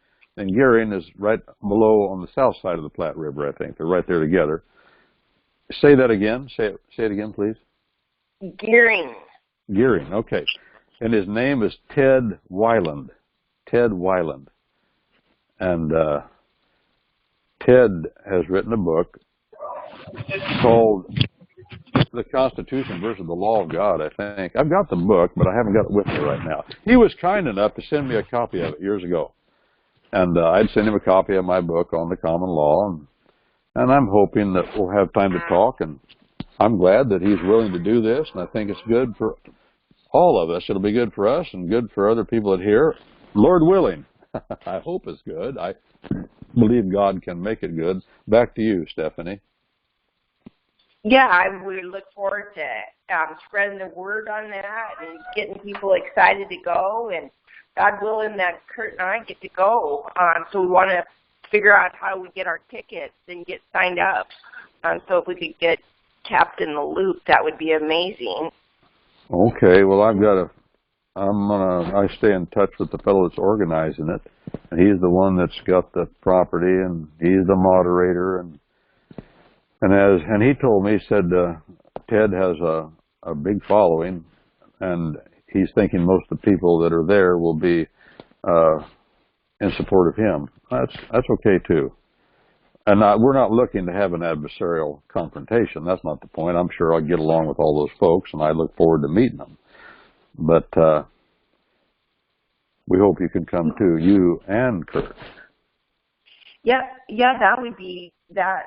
Speaker 2: Gearing is right below on the south side of the Platte River, I think. They're right there together. Say that again. Say it again, please.
Speaker 5: Gearing.
Speaker 2: Gearing, okay. And his name is Ted Weiland. Ted Weiland. And Ted has written a book called The Constitution versus the Law of God, I think. I've got the book, but I haven't got it with me right now. He was kind enough to send me a copy of it years ago. And I'd send him a copy of my book on the common law, and I'm hoping that we'll have time to talk, and I'm glad that he's willing to do this, and I think it's good for all of us. It'll be good for us and good for other people that hear, Lord willing. I hope it's good. I believe God can make it good. Back to you, Stephanie.
Speaker 5: Yeah, we look forward to spreading the word on that and getting people excited to go. And God willing, that Kurt and I get to go. So we want to figure out how we get our tickets and get signed up. So if we could get kept in the loop, that would be amazing.
Speaker 2: Okay, well, I stay in touch with the fellow that's organizing it, and he's the one that's got the property, and he's the moderator, and he told me, he said Ted has a big following, and he's thinking most of the people that are there will be in support of him. That's okay too. And we're not looking to have an adversarial confrontation. That's not the point. I'm sure I'll get along with all those folks, and I look forward to meeting them. But we hope you can come too, you and Kurt.
Speaker 5: Yeah, that would be that.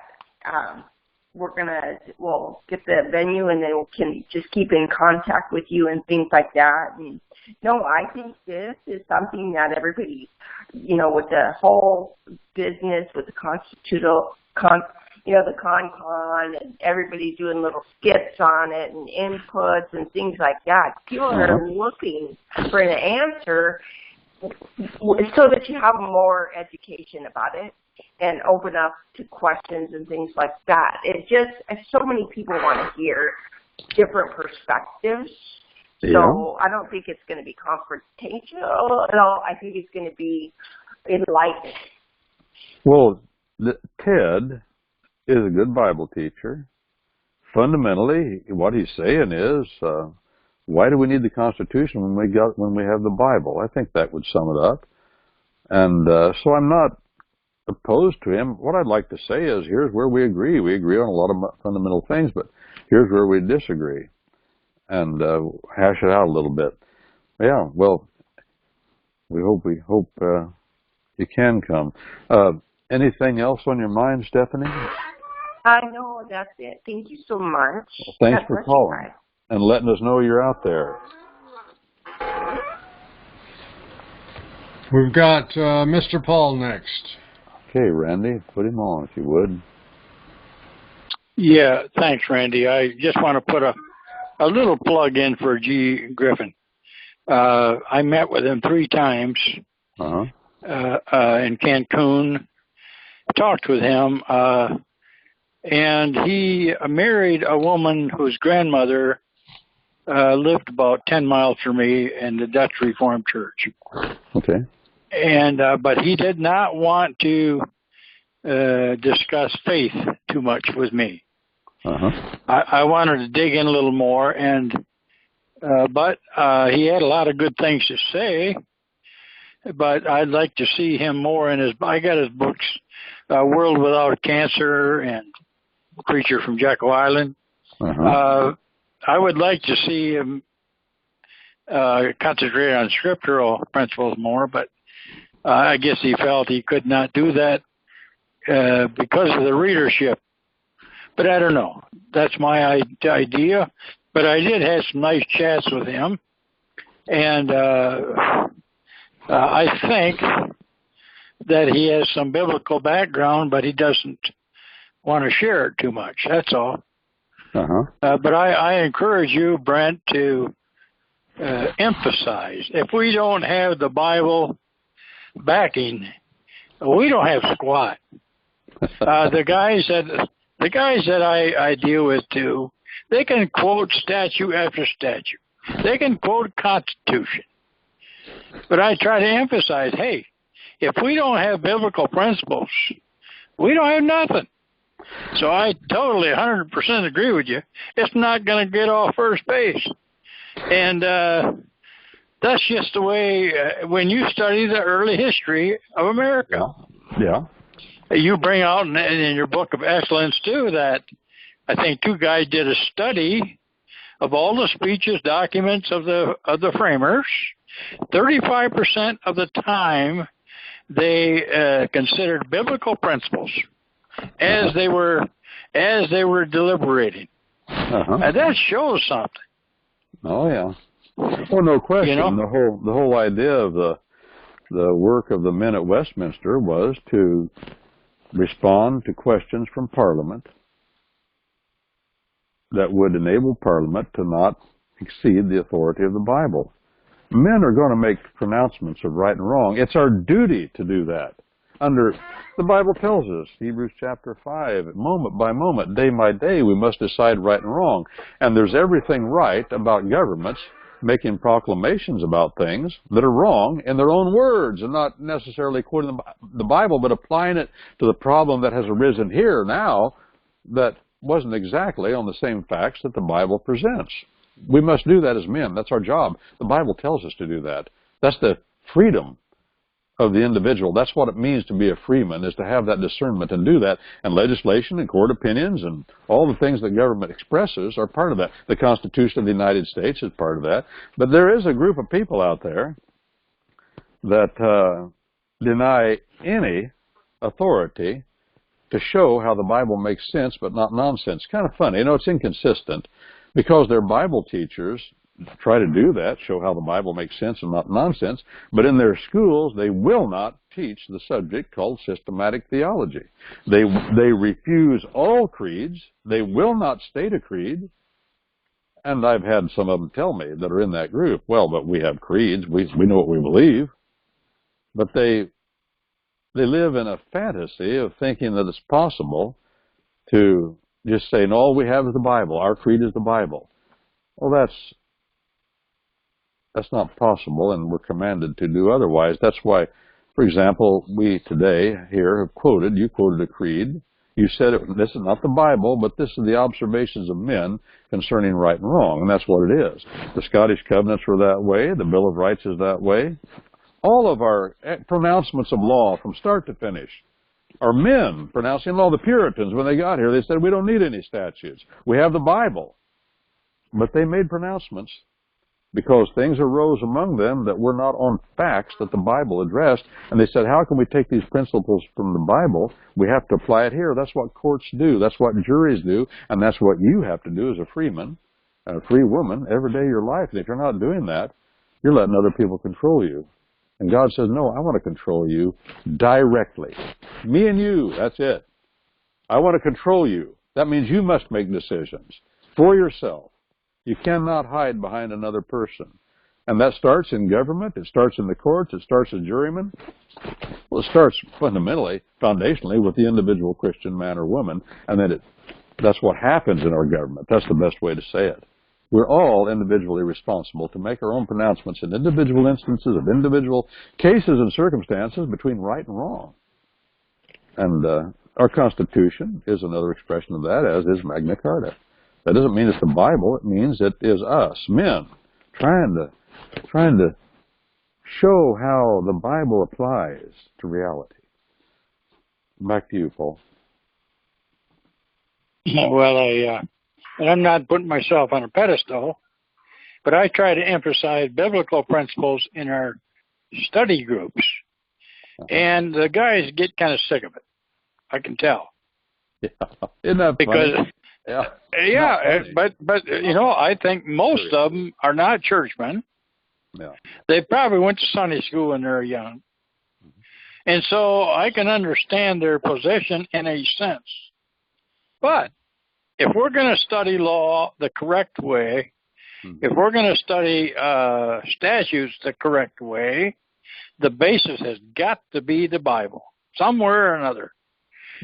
Speaker 5: We'll get the venue, and then we can just keep in contact with you and things like that. And no, I think this is something that everybody, with the whole business, with the the con, and everybody's doing little skits on it and inputs and things like that. People are looking for an answer so that you have more education about it and open up to questions and things like that. So many people want to hear different perspectives. Yeah. So I don't think it's going to be confrontational at all. I think it's going to be enlightening.
Speaker 2: Well, Ted is a good Bible teacher. Fundamentally, what he's saying is, why do we need the Constitution when we have the Bible? I think that would sum it up. And so I'm not opposed to him. What I'd like to say is, here's where we agree. We agree on a lot of fundamental things, but here's where we disagree. And hash it out a little bit. Yeah, well, we hope you can come. Anything else on your mind, Stephanie?
Speaker 5: No, that's it. Thank you so much.
Speaker 2: Well, thanks for calling and letting us know you're out there.
Speaker 3: We've got Mr. Paul next.
Speaker 2: Okay, Randy, put him on if you would.
Speaker 4: Yeah, thanks, Randy. I just want to put a little plug in for G. Griffin. I met with him 3 times
Speaker 2: Uh-huh.
Speaker 4: in Cancun, talked with him, and he married a woman whose grandmother lived about 10 miles from me in the Dutch Reformed Church.
Speaker 2: Okay.
Speaker 4: And but he did not want to discuss faith too much with me.
Speaker 2: Uh-huh.
Speaker 4: I wanted to dig in a little more, and but he had a lot of good things to say. But I'd like to see him more in his. I got his books, World Without Cancer and Creature from Jekyll Island.
Speaker 2: Uh-huh.
Speaker 4: I would like to see him concentrate on scriptural principles more, but I guess he felt he could not do that because of the readership. But I don't know. That's my idea. But I did have some nice chats with him, and I think that he has some biblical background, but he doesn't want to share it too much. That's all.
Speaker 2: Uh-huh.
Speaker 4: But I encourage you, Brent, to emphasize. If we don't have the Bible backing, we don't have squat. The guys that I deal with too, they can quote statute after statute. They can quote Constitution. But I try to emphasize, hey, if we don't have biblical principles, we don't have nothing. So I totally 100% agree with you. It's not going to get off first base. And that's just the way, when you study the early history of America.
Speaker 2: Yeah.
Speaker 4: You bring out in your book of excellence, too, that I think 2 guys did a study of all the speeches, documents of the framers. 35% of the time they considered biblical principles as they were deliberating.
Speaker 2: Uh-huh.
Speaker 4: And that shows something.
Speaker 2: Oh yeah. Well, no question.
Speaker 4: You know?
Speaker 2: The whole idea of the work of the men at Westminster was to respond to questions from Parliament that would enable Parliament to not exceed the authority of the Bible. Men are going to make pronouncements of right and wrong. It's our duty to do that. The Bible tells us, Hebrews chapter 5, moment by moment, day by day, we must decide right and wrong. And there's everything right about governments making proclamations about things that are wrong in their own words, and not necessarily quoting the Bible, but applying it to the problem that has arisen here now that wasn't exactly on the same facts that the Bible presents. We must do that as men. That's our job. The Bible tells us to do that. That's the freedom of the individual. That's what it means to be a freeman, is to have that discernment and do that. And legislation and court opinions and all the things that government expresses are part of that. The Constitution of the United States is part of that. But there is a group of people out there that deny any authority to show how the Bible makes sense but not nonsense. Kind of funny. You know, it's inconsistent because their Bible teachers try to do that, show how the Bible makes sense and not nonsense, but in their schools they will not teach the subject called systematic theology. They refuse all creeds. They will not state a creed. And I've had some of them tell me that are in that group, well, but we have creeds. We know what we believe. But they live in a fantasy of thinking that it's possible to just say, no, all we have is the Bible. Our creed is the Bible. Well, that's not possible, and we're commanded to do otherwise. That's why, for example, we today here have quoted, you quoted a creed. You said this is not the Bible, but this is the observations of men concerning right and wrong, and that's what it is. The Scottish Covenants were that way. The Bill of Rights is that way. All of our pronouncements of law from start to finish are men pronouncing law. The Puritans, when they got here, they said, we don't need any statutes. We have the Bible. But they made pronouncements because things arose among them that were not on facts that the Bible addressed. And they said, how can we take these principles from the Bible? We have to apply it here. That's what courts do. That's what juries do. And that's what you have to do as a freeman, a free woman, every day of your life. And if you're not doing that, you're letting other people control you. And God says, no, I want to control you directly. Me and you, that's it. I want to control you. That means you must make decisions for yourself. You cannot hide behind another person. And that starts in government, it starts in the courts, it starts as jurymen. Well, it starts fundamentally, foundationally, with the individual Christian man or woman, and then that's what happens in our government. That's the best way to say it. We're all individually responsible to make our own pronouncements in individual instances of individual cases and circumstances between right and wrong. And our Constitution is another expression of that, as is Magna Carta. That doesn't mean it's the Bible. It means it is us, men, trying to show how the Bible applies to reality. Back to you, Paul.
Speaker 4: Well, I'm not putting myself on a pedestal, but I try to emphasize biblical principles in our study groups. And the guys get kind of sick of it. I can tell.
Speaker 2: Yeah. Isn't that
Speaker 4: because,
Speaker 2: funny?
Speaker 4: Yeah, but I think most of them are not churchmen.
Speaker 2: Yeah.
Speaker 4: They probably went to Sunday school when they were young. And so I can understand their position in a sense. But if we're going to study law the correct way, if we're going to study statutes the correct way, the basis has got to be the Bible, somewhere or another.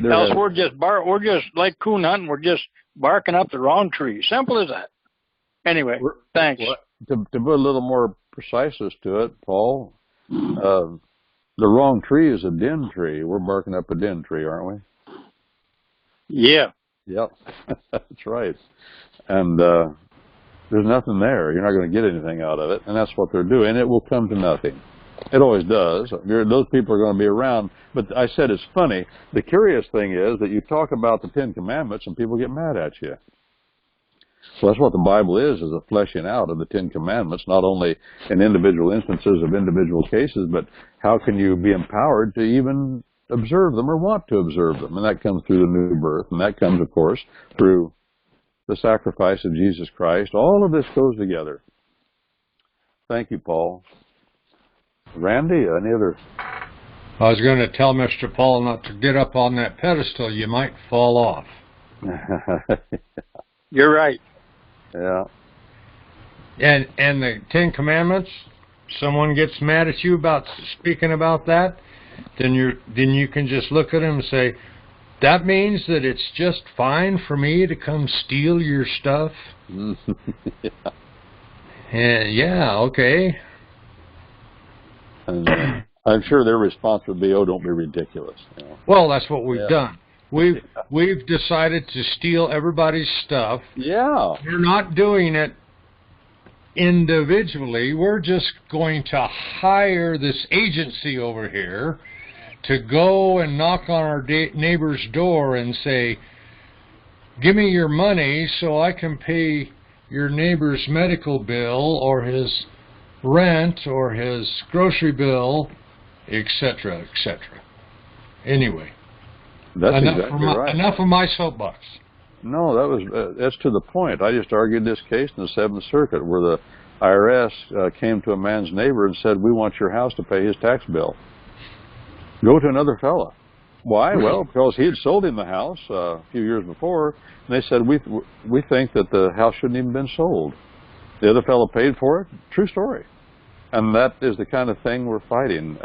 Speaker 4: Else we're just like coon hunting. We're just barking up the wrong tree. Simple as that. Anyway, thanks.
Speaker 2: To put a little more preciseness to it, Paul, the wrong tree is a den tree. We're barking up a den tree, aren't we?
Speaker 4: Yeah.
Speaker 2: Yep, that's right. And there's nothing there. You're not going to get anything out of it, and that's what they're doing. It will come to nothing. It always does. Those people are going to be around. But I said it's funny. The curious thing is that you talk about the Ten Commandments and people get mad at you. So that's what the Bible is a fleshing out of the Ten Commandments, not only in individual instances of individual cases, but how can you be empowered to even observe them or want to observe them? And that comes through the new birth. And that comes, of course, through the sacrifice of Jesus Christ. All of this goes together. Thank you, Paul. Randy, any other?
Speaker 3: I was going to tell Mr. Paul not to get up on that pedestal. You might fall off.
Speaker 4: You're right.
Speaker 2: Yeah.
Speaker 3: And the Ten Commandments, someone gets mad at you about speaking about that, then you can just look at him and say, that means that it's just fine for me to come steal your stuff?
Speaker 2: Yeah.
Speaker 3: And yeah, okay.
Speaker 2: And I'm sure their response would be, "Oh, don't be ridiculous." You know?
Speaker 3: Well, that's what we've done. We've decided to steal everybody's stuff.
Speaker 2: Yeah.
Speaker 3: We're not doing it individually. We're just going to hire this agency over here to go and knock on our neighbor's door and say, "Give me your money so I can pay your neighbor's medical bill or his rent or his grocery bill, etc., etc." Anyway,
Speaker 2: that's exactly right.
Speaker 3: Enough of my soapbox.
Speaker 2: No, that's to the point. I just argued this case in the Seventh Circuit where the IRS came to a man's neighbor and said, "We want your house to pay his tax bill." Go to another fella. Why? Well, because he had sold him the house a few years before, and they said, we think that the house shouldn't even been sold. The other fellow paid for it. True story. And that is the kind of thing we're fighting.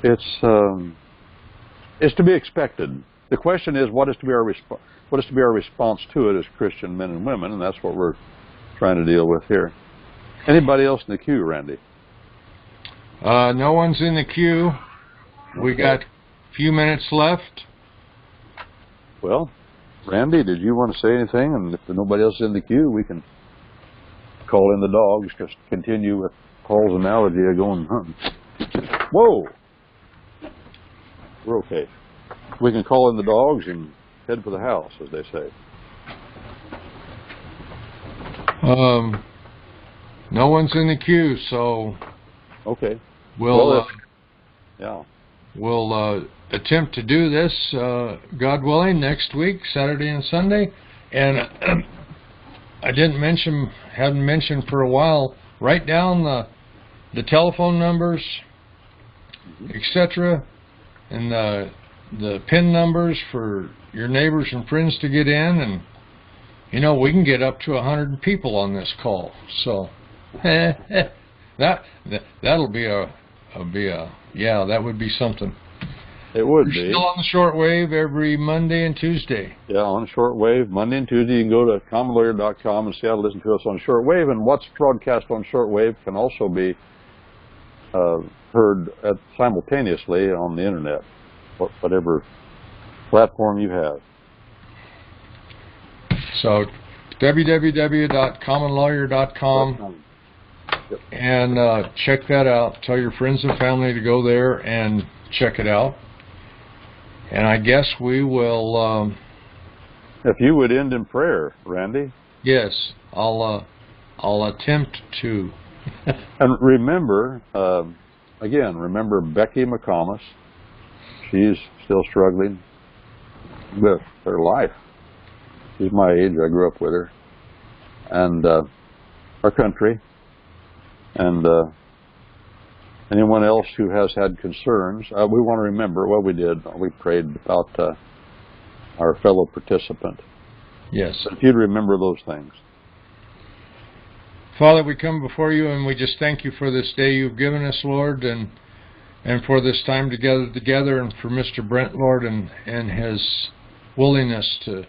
Speaker 2: It's to be expected. The question is, what is to be our response to it as Christian men and women, and that's what we're trying to deal with here. Anybody else in the queue, Randy?
Speaker 3: No one's in the queue. We got a few minutes left.
Speaker 2: Well, Randy, did you want to say anything? And if nobody else is in the queue, we can call in the dogs, just continue with Paul's analogy of going hunting. Whoa! We're okay. We can call in the dogs and head for the house, as they say.
Speaker 3: No one's in the queue, so
Speaker 2: okay.
Speaker 3: We'll
Speaker 2: We'll
Speaker 3: attempt to do this, God willing, next week, Saturday and Sunday. And I hadn't mentioned for a while, write down the telephone numbers, etc., and the PIN numbers for your neighbors and friends to get in. And, we can get up to 100 people on this call. So That'll be a yeah, that would be something.
Speaker 2: It would
Speaker 3: We're
Speaker 2: be.
Speaker 3: still on the shortwave every Monday and Tuesday.
Speaker 2: Yeah, on shortwave, Monday and Tuesday. You can go to commonlawyer.com and see how to listen to us on shortwave. And what's broadcast on shortwave can also be heard simultaneously on the internet, whatever platform you have.
Speaker 3: So www.commonlawyer.com
Speaker 2: Yep.
Speaker 3: and check that out. Tell your friends and family to go there and check it out. And I guess we will.
Speaker 2: If you would end in prayer, Randy.
Speaker 3: Yes, I'll attempt to.
Speaker 2: And remember, remember Becky McComas. She's still struggling with her life. She's my age. I grew up with her. And our country. And anyone else who has had concerns, we want to remember what we did. We prayed about our fellow participant.
Speaker 3: Yes.
Speaker 2: If you'd remember those things.
Speaker 3: Father, we come before you and we just thank you for this day you've given us, Lord, and for this time together, and for Mr. Brent, Lord, and his willingness to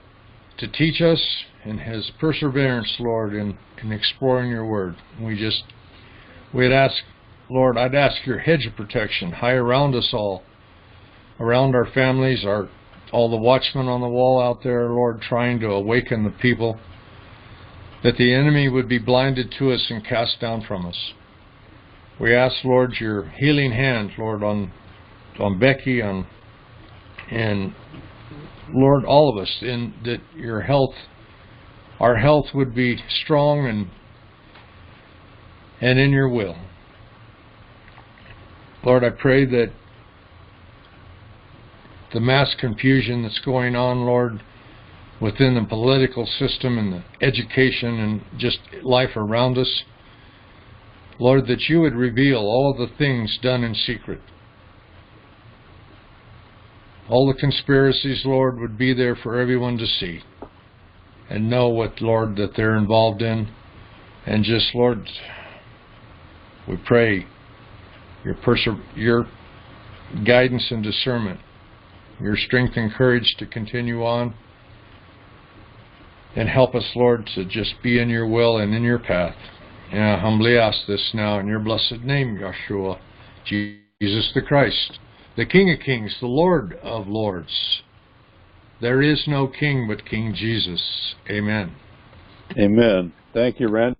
Speaker 3: teach us, and his perseverance, Lord, in exploring your word. We'd ask, Lord, I'd ask your hedge of protection high around us all, around our families, all the watchmen on the wall out there, Lord, trying to awaken the people, that the enemy would be blinded to us and cast down from us. We ask, Lord, your healing hand, Lord, on Becky, and Lord, all of us, in that our health would be strong and in your will. Lord, I pray that the mass confusion that's going on, Lord, within the political system and the education and just life around us, Lord, that you would reveal all of the things done in secret. All the conspiracies, Lord, would be there for everyone to see and know what, Lord, that they're involved in. And just, Lord, we pray your guidance and discernment, your strength and courage to continue on. And help us, Lord, to just be in your will and in your path. And I humbly ask this now in your blessed name, Yeshua, Jesus the Christ, the King of Kings, the Lord of Lords. There is no king but King Jesus. Amen.
Speaker 2: Amen. Thank you, Randy.